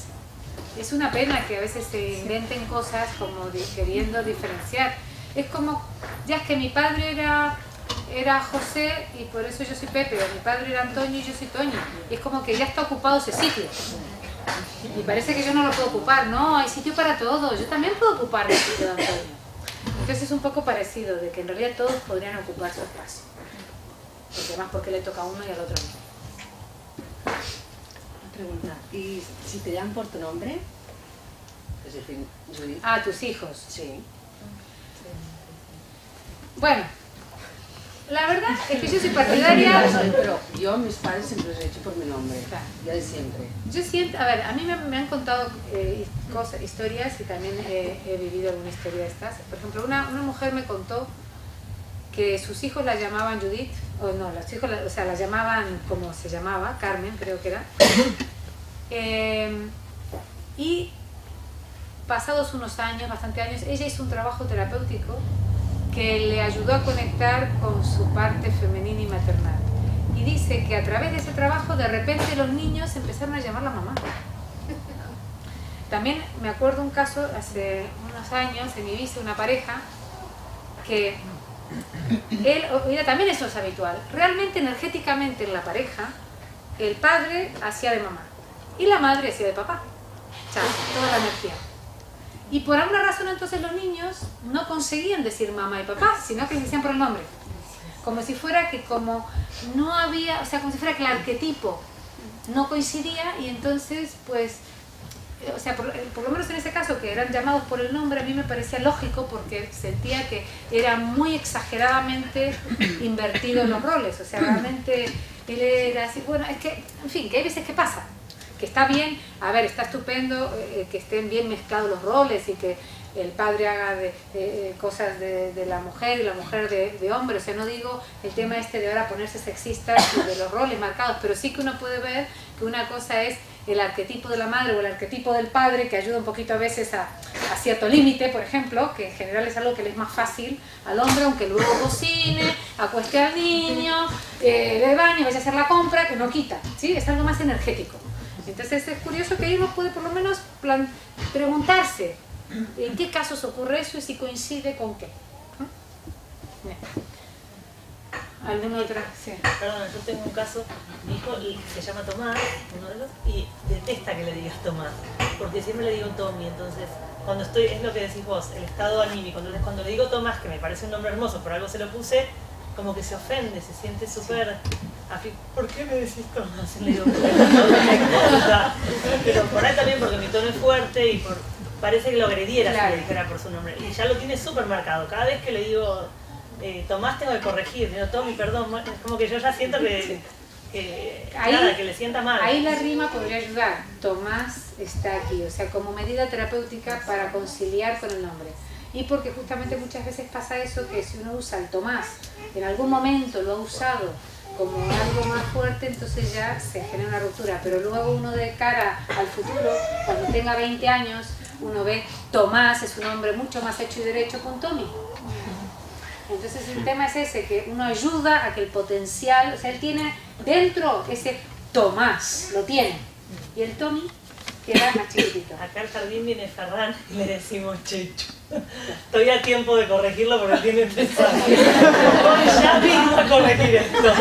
Es una pena que a veces se inventen cosas como queriendo diferenciar. Es como, ya es que mi padre era José y por eso yo soy Pepe, o mi padre era Antonio y yo soy Toño. Y es como que ya está ocupado ese sitio. Y parece que yo no lo puedo ocupar. No, hay sitio para todos. Yo también puedo ocupar el sitio de Antonio. Entonces es un poco parecido, de que en realidad todos podrían ocupar su espacio. Porque además porque le toca a uno y al otro no. Una pregunta, ¿y si te llaman por tu nombre? Es decir, Judith. Ah, tus hijos. Sí. Bueno, la verdad es que yo soy partidaria... Pero yo a mis padres siempre los he hecho por mi nombre, Claro. ya de siempre. Yo siento, a ver, a mí me han contado historias y también he vivido alguna historia de estas. Por ejemplo, una mujer me contó que sus hijos la llamaban Judith, o no, los hijos, o sea, la llamaban como se llamaba, Carmen creo que era. Y pasados unos años, bastantes años, ella hizo un trabajo terapéutico que le ayudó a conectar con su parte femenina y maternal. Y dice que a través de ese trabajo de repente los niños empezaron a llamar la mamá. También me acuerdo un caso hace unos años en Ibiza, una pareja que ella también eso es habitual. Realmente energéticamente en la pareja el padre hacía de mamá y la madre hacía de papá. O sea, toda la energía. Y por alguna razón entonces los niños no conseguían decir mamá y papá, sino que se decían por el nombre. Como si fuera que como no había, o sea, como si fuera que el arquetipo no coincidía y entonces pues, o sea, por lo menos en ese caso que eran llamados por el nombre a mí me parecía lógico porque sentía que era muy exageradamente invertido los roles, o sea, realmente él era así, bueno, es que, en fin, que hay veces que pasa. Que está bien, a ver, está estupendo que estén bien mezclados los roles y que el padre haga cosas de la mujer y la mujer de hombre, o sea, no digo el tema este de ahora ponerse sexistas y de los roles marcados, pero sí que uno puede ver que una cosa es el arquetipo de la madre o el arquetipo del padre que ayuda un poquito a veces a cierto límite, por ejemplo, que en general es algo que le es más fácil al hombre, aunque luego cocine, acueste al niño, le bañe, vaya a hacer la compra, que no quita, ¿sí? Es algo más energético. Entonces es curioso que ahí uno puede por lo menos preguntarse en qué casos ocurre eso y si coincide con qué. ¿Alguna otra? Sí. Perdón, yo tengo un caso, mi hijo se llama Tomás, uno de los, y detesta que le digas Tomás, porque siempre le digo Tommy, entonces cuando estoy, es lo que decís vos, el estado anímico, entonces cuando le digo Tomás, que me parece un nombre hermoso, por algo se lo puse, como que se ofende, se siente súper... ¿Por qué me decís Tomás? Le digo, pero por ahí también porque mi tono es fuerte y parece que lo agrediera si le dijera por su nombre. Y ya lo tiene súper marcado. Cada vez que le digo Tomás tengo que corregir, digo Tommy, perdón, es como que yo ya siento que le sienta mal. Ahí la rima podría ayudar. Tomás está aquí, o sea, como medida terapéutica para conciliar con el nombre. Y porque justamente muchas veces pasa eso, que si uno usa el Tomás, en algún momento lo ha usado como algo más fuerte, entonces ya se genera una ruptura, pero luego uno de cara al futuro, cuando tenga 20 años, uno ve Tomás es un hombre mucho más hecho y derecho con Tommy. Entonces el tema es ese, que uno ayuda a que el potencial, o sea, él tiene dentro ese Tomás, lo tiene, y el Tommy queda más chiquitito. Acá al jardín viene Ferran y le decimos Checho. Estoy a tiempo de corregirlo porque tiene pensado. Voy ya mismo a corregir esto. No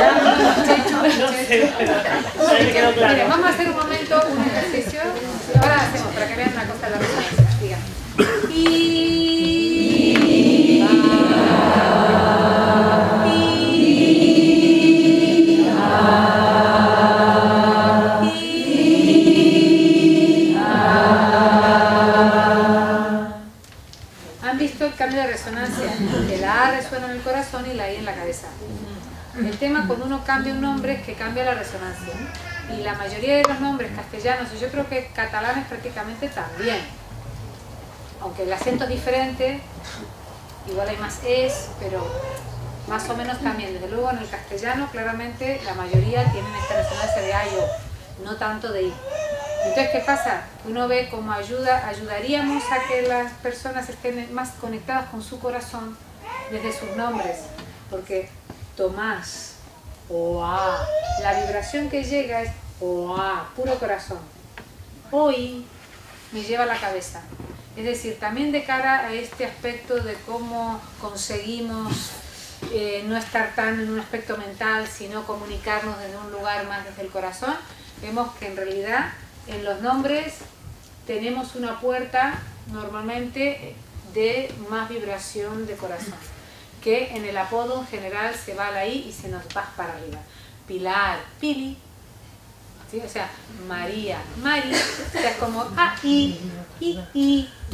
sé, pero ya me quedó claro. Mire, vamos a hacer un momento un ejercicio. Ahora hacemos para que vean una cosa de la resonancia. Diga. ¿Han visto el cambio de resonancia? Que la A resuena en el corazón y la I en la cabeza. El tema cuando uno cambia un nombre es que cambia la resonancia. Y la mayoría de los nombres castellanos, y yo creo que catalanes prácticamente también, aunque el acento es diferente, igual hay más es, pero más o menos también. Desde luego en el castellano claramente la mayoría tienen esta resonancia de A y O, no tanto de I. Entonces, ¿qué pasa? Uno ve cómo ayudaríamos a que las personas estén más conectadas con su corazón desde sus nombres, porque Tomás, Oa, la vibración que llega es Oa, puro corazón. Hoy me lleva a la cabeza. Es decir, también de cara a este aspecto de cómo conseguimos no estar tan en un aspecto mental, sino comunicarnos desde un lugar más desde el corazón, vemos que en realidad en los nombres tenemos una puerta normalmente de más vibración de corazón, que en el apodo en general se va a la I y se nos va para arriba. Pilar, Pili, ¿sí? O sea, María, Mari, o sea, es como A, I,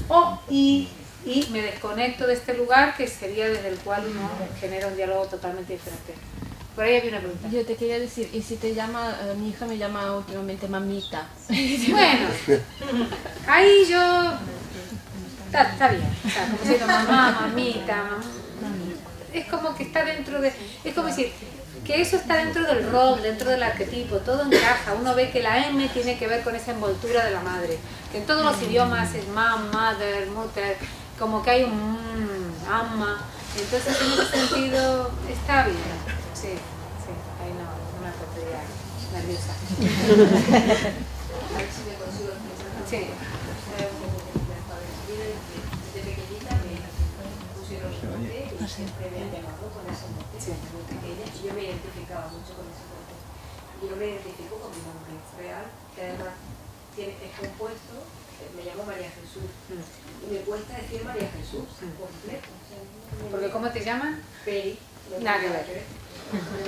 O, I, y me desconecto de este lugar que sería desde el cual uno genera un diálogo totalmente diferente. Por ahí había una pregunta. Yo te quería decir, ¿y si te llama, mi hija me llama últimamente mamita? Bueno, ahí yo... Está bien, o sea, como diciendo mamá, mamita, es como que está dentro de... Es como decir, que eso está dentro del rol, dentro del arquetipo, todo encaja. Uno ve que la M tiene que ver con esa envoltura de la madre, que en todos los idiomas es mam, mother, mutter, como que hay un ama. Entonces en ese sentido está bien. Sí, sí, ahí no me pondría nerviosa. A ver si me consigo expresar. Sí. Desde pequeñita me pusieron un mote y siempre me han llamado con ese mote. Muy pequeña, y yo me identificaba mucho con ese mote. Yo me identifico con mi nombre real, que además es compuesto, me llamo María Jesús. Y me cuesta decir María Jesús completo. O sea, ¿Porque cómo te llaman? Peri. Nada que ver.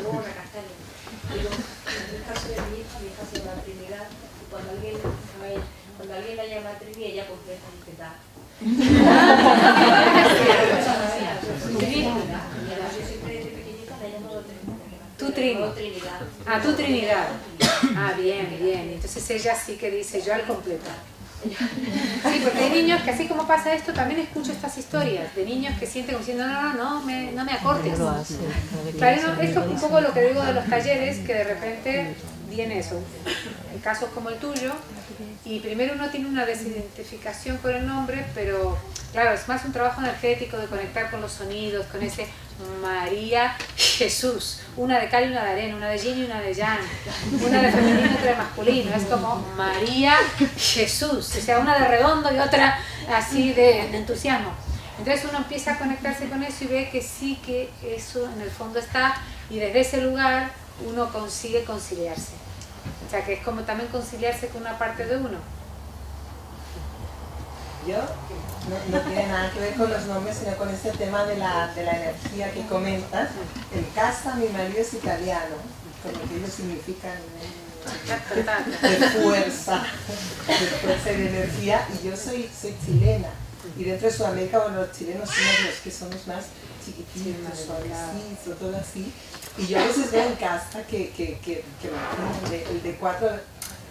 Luego una castaña. Y luego, en el caso de mi hija se llama Trinidad, y cuando alguien la llama Trini, ella completa y ¿qué tal? Yo siempre desde pequeñita la llamo Trinidad. Tú Trinidad. Ah, tú Trinidad. Ah, bien, bien. Entonces ella sí que dice yo al completo. Sí, porque hay niños que así como pasa esto, también escucho estas historias de niños que sienten como diciendo no me acortes. Claro, esto es un poco lo que digo de los talleres, que de repente viene eso, en casos como el tuyo, y primero uno tiene una desidentificación con el nombre, pero claro, es más un trabajo energético de conectar con los sonidos, con ese María Jesús, una de cal y una de arena, una de yin y una de yang, una de femenino y otra de masculino, es como María Jesús, o sea, una de redondo y otra así de entusiasmo. Entonces uno empieza a conectarse con eso y ve que sí que eso en el fondo está, y desde ese lugar uno consigue conciliarse. O sea, que es como también conciliarse con una parte de uno. Yo no tiene nada que ver con los nombres, sino con este tema de la energía que comentas. En casa mi marido es italiano, con lo que ellos significan de fuerza y de energía, y yo soy chilena. Y dentro de Sudamérica, bueno, los chilenos somos los que somos más chiquititos, suavecitos, todo así. Y yo a veces veo en casa que el de 4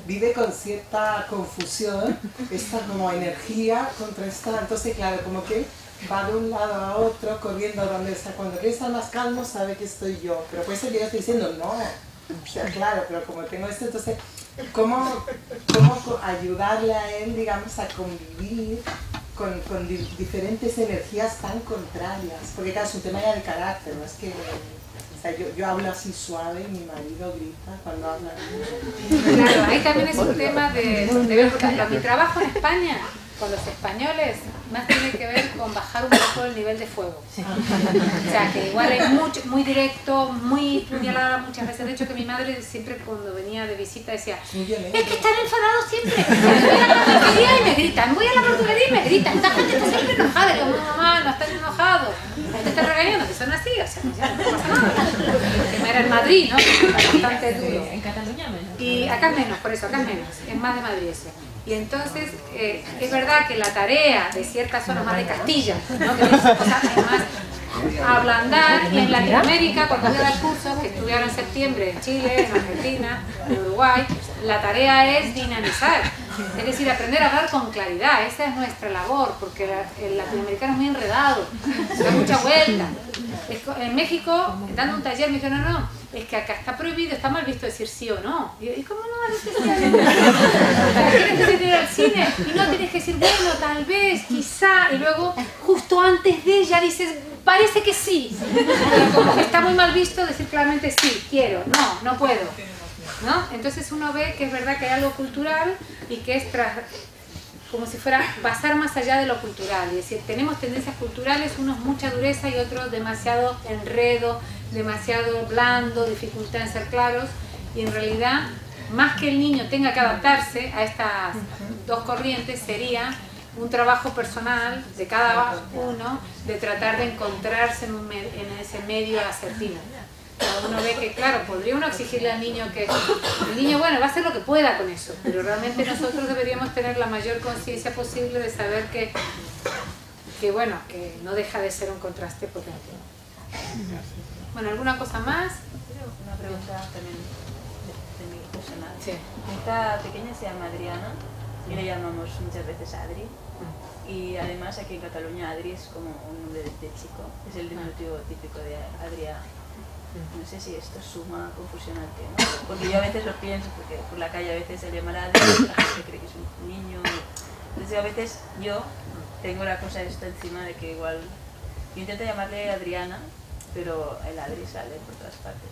vive con cierta confusión, esta como energía contra esta, entonces claro, como que va de un lado a otro, corriendo donde está, cuando quiere estar más calmo sabe que estoy yo, pero puede ser que yo estoy diciendo no, o sea, claro, pero como tengo esto, entonces, ¿cómo ayudarle a él, digamos, a convivir con diferentes energías tan contrarias? Porque claro, es un tema ya de carácter, no es que... O sea, yo hablo así suave y mi marido grita cuando habla. Claro, ahí también es un tema de ver, por ejemplo, mi trabajo en España con los españoles más tiene que ver con bajar un poco el nivel de fuego. O sea, que igual es muy directo, muy puñalada muchas veces. De hecho, que mi madre siempre cuando venía de visita decía, es que están enfadados siempre. Voy a la portuguería y me gritan, voy a la portuguería y me gritan. Esta gente está siempre enojada. Y yo, mamá, no están enojados. Te están regañando, que son así. O sea, no pasa nada. Que era en Madrid, ¿no? Bastante duro. En Cataluña menos. Y acá es menos, por eso, acá es menos. Es más de Madrid eso. Y entonces, es verdad que la tarea de ciertas zonas más de Castilla, ¿no? Que tienen cosas más ablandar, y en Latinoamérica, cuando voy a dar cursos, que estuve ahora en septiembre en Chile, en Argentina, en Uruguay, la tarea es dinamizar, es decir, aprender a hablar con claridad. Esa es nuestra labor, porque el latinoamericano es muy enredado, da mucha vuelta. En México, dando un taller, me dijeron, no, es que acá está prohibido, está mal visto decir sí o no. ¿Y cómo no vas a decir sí o no? Tienes que ir al cine y no tienes que decir, bueno, tal vez, quizá, y luego justo antes de ella dices, parece que sí. Como que está muy mal visto decir claramente sí, quiero, no puedo, ¿no? Entonces uno ve que es verdad que hay algo cultural y que es como si fuera pasar más allá de lo cultural. Es decir, tenemos tendencias culturales, unos mucha dureza y otros demasiado enredo, demasiado blando, dificultad en ser claros, y en realidad, más que el niño tenga que adaptarse a estas dos corrientes, sería un trabajo personal de cada uno de tratar de encontrarse en ese medio asertivo. Uno ve que, claro, podría uno exigirle al niño que el niño, bueno, va a hacer lo que pueda con eso, pero realmente nosotros deberíamos tener la mayor conciencia posible de saber que bueno, que no deja de ser un contraste potente. Bueno, ¿alguna cosa más? Una pregunta también de mi personal. Sí. Esta pequeña se llama Adriana y le llamamos muchas veces Adri. Y además aquí en Cataluña Adri es como un nombre de chico, es el diminutivo típico de Adrià. No sé si esto suma confusión al tema, porque yo a veces lo pienso, porque por la calle a veces se llama Adri, la gente cree que es un niño. Entonces a veces yo tengo la cosa esta encima de que igual yo intento llamarle Adriana, pero el Adri sale por todas partes.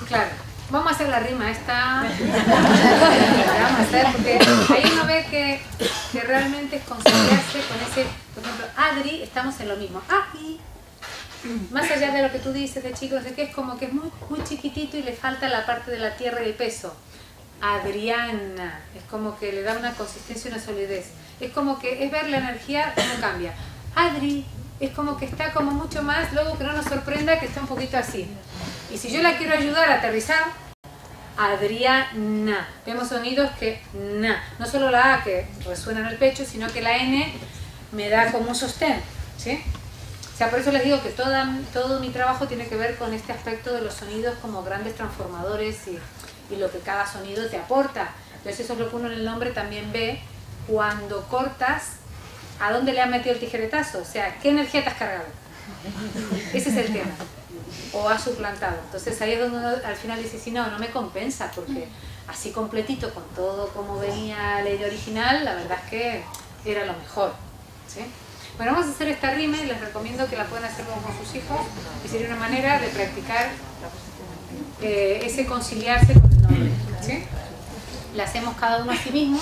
Claro, vamos a hacer la rima esta. Vamos a hacer, porque ahí uno ve que realmente es conciliarse con ese, por ejemplo, Adri, estamos en lo mismo. Adri, más allá de lo que tú dices de chico, no sé qué, es como que es muy chiquitito y le falta la parte de la tierra y el peso. Adriana, es como que le da una consistencia y una solidez. Es como que es ver la energía cómo cambia. Adri es como que está como mucho más, luego que no nos sorprenda que está un poquito así. Y si yo la quiero ayudar a aterrizar, Adriana. Vemos sonidos que no solo la A que resuena en el pecho, sino que la N me da como un sostén, ¿sí? O sea, por eso les digo que todo mi trabajo tiene que ver con este aspecto de los sonidos como grandes transformadores y lo que cada sonido te aporta. Entonces eso es lo que uno en el nombre también ve cuando cortas, ¿a dónde le has metido el tijeretazo? O sea, ¿qué energía te has cargado? Ese es el tema. O has suplantado. Entonces ahí es donde uno al final dice, sí, no me compensa, porque así completito, con todo como venía la idea original, la verdad es que era lo mejor, ¿sí? Bueno, vamos a hacer esta rima y les recomiendo que la puedan hacer con sus hijos, y sería una manera de practicar ese conciliarse con el nombre, ¿sí? La hacemos cada uno a sí mismo,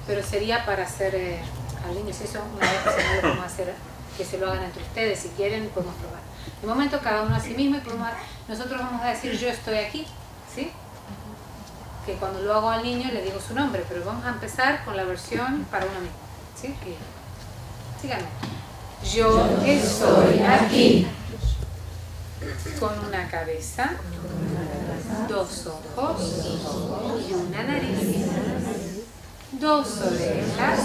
pero sería para hacer al niño, si eso una vez que se lo podemos hacer, que se lo hagan entre ustedes, si quieren podemos probar. De momento cada uno a sí mismo, y nosotros vamos a decir yo estoy aquí, ¿sí? Que cuando lo hago al niño le digo su nombre, pero vamos a empezar con la versión para uno mismo, ¿sí? Y, síganme. Yo estoy aquí con una cabeza, dos ojos y una nariz, dos orejas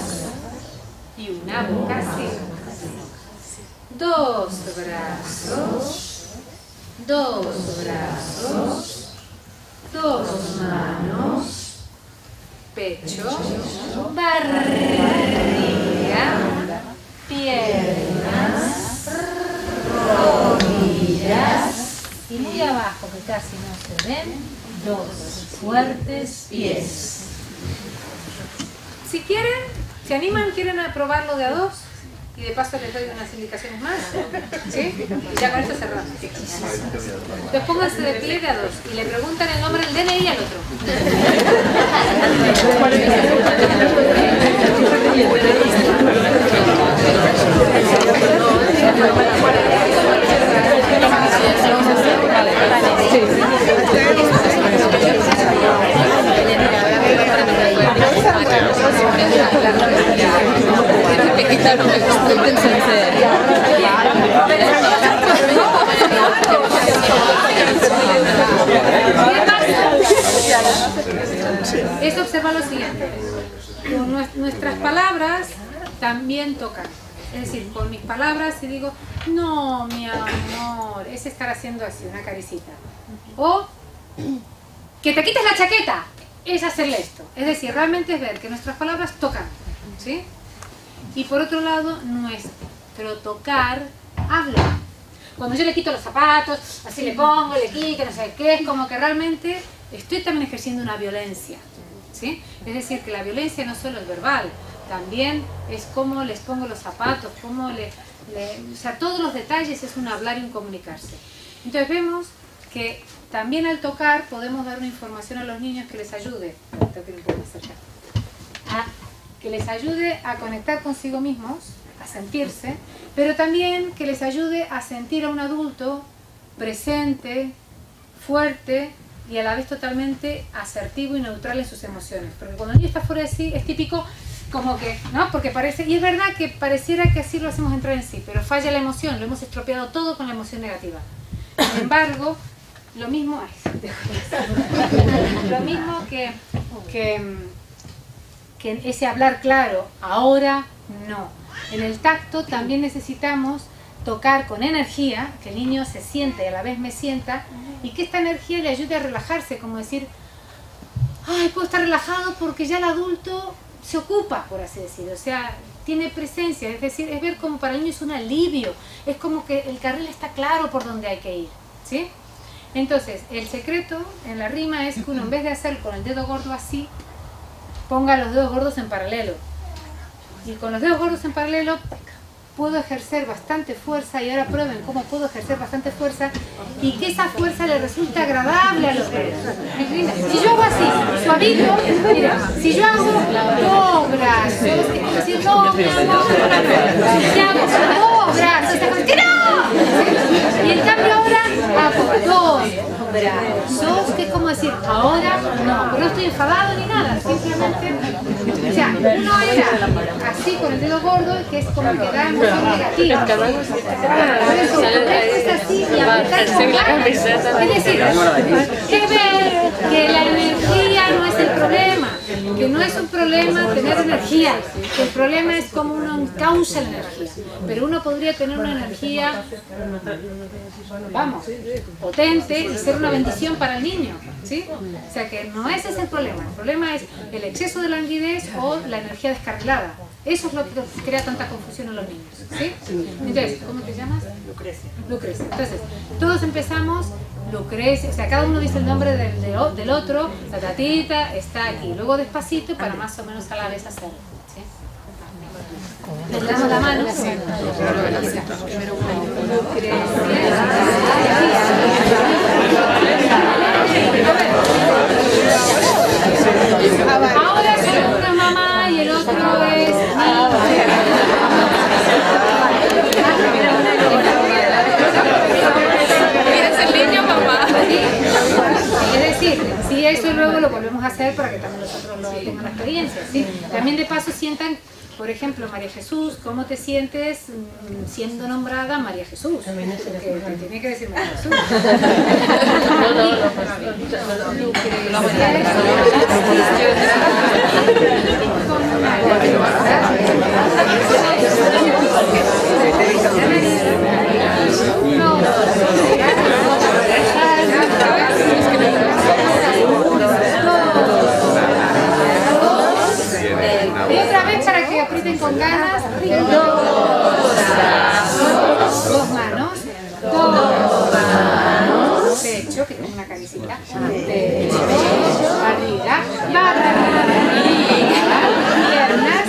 y una boca así, dos brazos, dos manos, pecho, barriga, piernas, rodillas y muy abajo, que casi no se ven, dos fuertes pies. Si quieren, se animan, quieren probarlo de a dos, y de paso les doy unas indicaciones más, ¿sí? Y ya con esto cerramos. Entonces pónganse de pie de a dos y le preguntan el nombre del DNI al otro. Es observar lo siguiente, nuestras palabras también tocan. Es decir, con mis palabras si digo, no, mi amor, es estar haciendo así, una caricita. O, que te quites la chaqueta, es hacerle esto. Es decir, realmente es ver que nuestras palabras tocan, ¿sí? Y por otro lado, nuestro tocar habla. Cuando yo le quito los zapatos, así le pongo, le quito, no sé qué, es como que realmente estoy también ejerciendo una violencia, ¿sí? Es decir, que la violencia no solo es verbal, también es cómo les pongo los zapatos, cómo o sea, todos los detalles es un hablar y un comunicarse. Entonces vemos que también al tocar podemos dar una información a los niños que les ayude, que les ayude a conectar consigo mismos, a sentirse, pero también que les ayude a sentir a un adulto presente, fuerte y a la vez totalmente asertivo y neutral en sus emociones. Porque cuando el niño está fuera de sí es típico como que, ¿no? Porque parece, y es verdad que pareciera que así lo hacemos entrar en sí, pero falla la emoción, lo hemos estropeado todo con la emoción negativa. Sin embargo, lo mismo que ese hablar claro, ahora no. En el tacto también necesitamos tocar con energía, que el niño se siente y a la vez me sienta, y que esta energía le ayude a relajarse, como decir, ay, puedo estar relajado porque ya el adulto se ocupa, por así decirlo, o sea, tiene presencia, es decir, es ver como para el niño es un alivio, es como que el carril está claro por donde hay que ir, ¿sí? Entonces, el secreto en la rima es que uno, en vez de hacer con el dedo gordo así, ponga los dedos gordos en paralelo. Y con los dedos gordos en paralelo puedo ejercer bastante fuerza, y ahora prueben cómo puedo ejercer bastante fuerza y que esa fuerza le resulte agradable a los dedos. Si yo hago así, suavito, mira, si yo hago dos brazos, es decir, no, mi amor, si hago dos brazos, y en cambio ahora hago dos brazos, que es como decir, ahora no, pero no estoy enfadado ni nada, simplemente, o sea, uno era así con el dedo gordo, que es como que da emoción negativa, es así y apretar con ganas. Es decir, que ver que la energía no es el problema, que no es un problema tener energía, que el problema es cómo uno encausa la energía, pero uno podría tener una energía, vamos, potente y ser una bendición para el niño, ¿sí? O sea que no ese es el problema es el exceso de languidez o la energía descarrilada. Eso es lo que crea tanta confusión en los niños, ¿sí? Entonces, ¿cómo te llamas? Lucrecia. Lucrecia. Entonces, todos empezamos Lucrecia, o sea, cada uno dice el nombre del otro, la tatita está aquí, luego despacito para más o menos a la vez hacerlo, ¿sí? Le damos la mano. Ahora es una mamá y el otro es ¿Quieres el niño, mamá? Es decir, si eso luego lo volvemos a hacer para que también nosotros lo tengan la experiencia, ¿sí? También de paso sientan, por ejemplo, María Jesús, ¿cómo te sientes siendo nombrada María Jesús? Porque te tiene que decir María Jesús. Y otra vez para que aprieten con ganas. Dos manos. Dos manos. Pecho, que es como una caricita. Pecho. Barriga. Barriga. Piernas.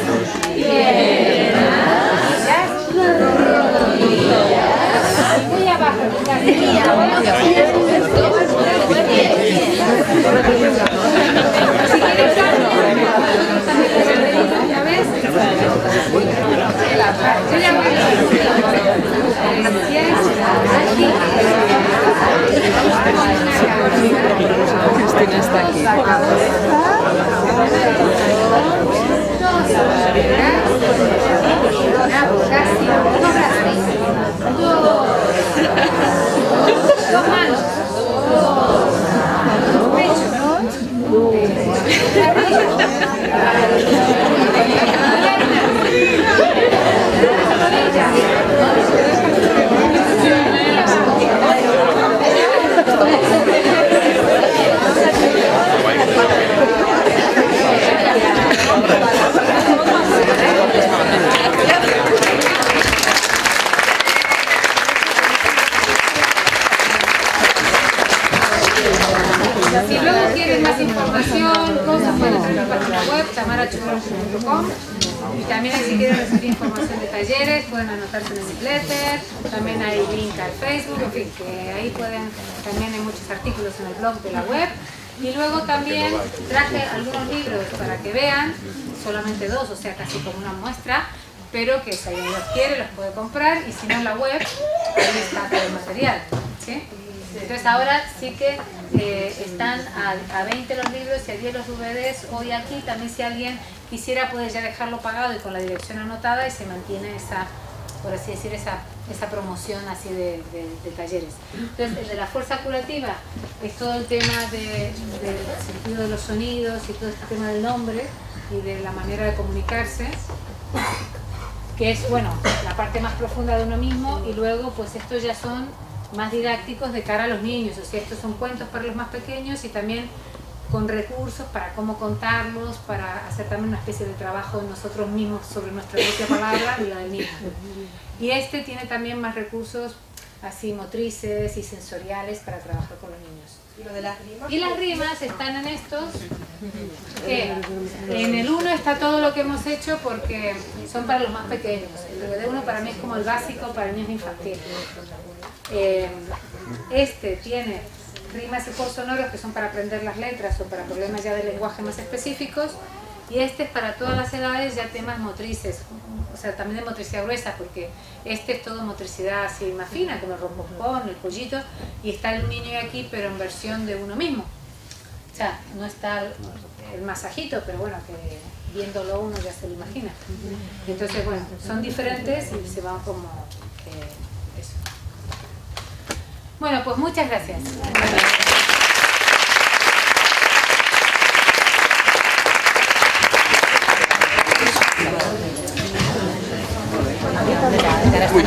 Rodillas. Muy abajo. Si quieres ¿ya ves? Si luego quieren más información, cosas, pueden entrar en mi página web, tamarachuberos.com. Y también ahí, si quieren recibir información de talleres, pueden anotarse en el newsletter. También hay link al Facebook, en fin, que ahí pueden, también hay muchos artículos en el blog de la web. Y luego también traje algunos libros para que vean, solamente 2, o sea, casi como una muestra, pero que si alguien los quiere los puede comprar, y si no en la web, ahí está todo el material, ¿sí? Entonces ahora sí que están a 20 los libros y a 10 los DVDs hoy aquí. También si alguien quisiera puede ya dejarlo pagado y con la dirección anotada, y se mantiene esa, por así decir, esa promoción así de talleres. Entonces el de la fuerza curativa es todo el tema del sentido de los sonidos y todo este tema del nombre y de la manera de comunicarse, que es, bueno, la parte más profunda de uno mismo. Y luego pues estos ya son más didácticos de cara a los niños, o sea, estos son cuentos para los más pequeños y también con recursos para cómo contarlos, para hacer también una especie de trabajo de nosotros mismos sobre nuestra propia palabra y la del niño. Y este tiene también más recursos así motrices y sensoriales para trabajar con los niños. ¿Y lo de las rimas? Y las rimas están en estos, que en el 1 está todo lo que hemos hecho porque son para los más pequeños. El DVD 1 para mí es como el básico para niños infantiles. Este tiene rimas y juegos sonoros que son para aprender las letras o para problemas ya de lenguaje más específicos, y este es para todas las edades, ya temas motrices, o sea, también de motricidad gruesa, porque este es todo motricidad así más fina, como el rompompón, el pollito, y está el niño aquí, pero en versión de uno mismo. O sea, no está el masajito, pero bueno, que viéndolo uno ya se lo imagina. Entonces, bueno, son diferentes y se van como eso. Bueno, pues muchas gracias. Uy.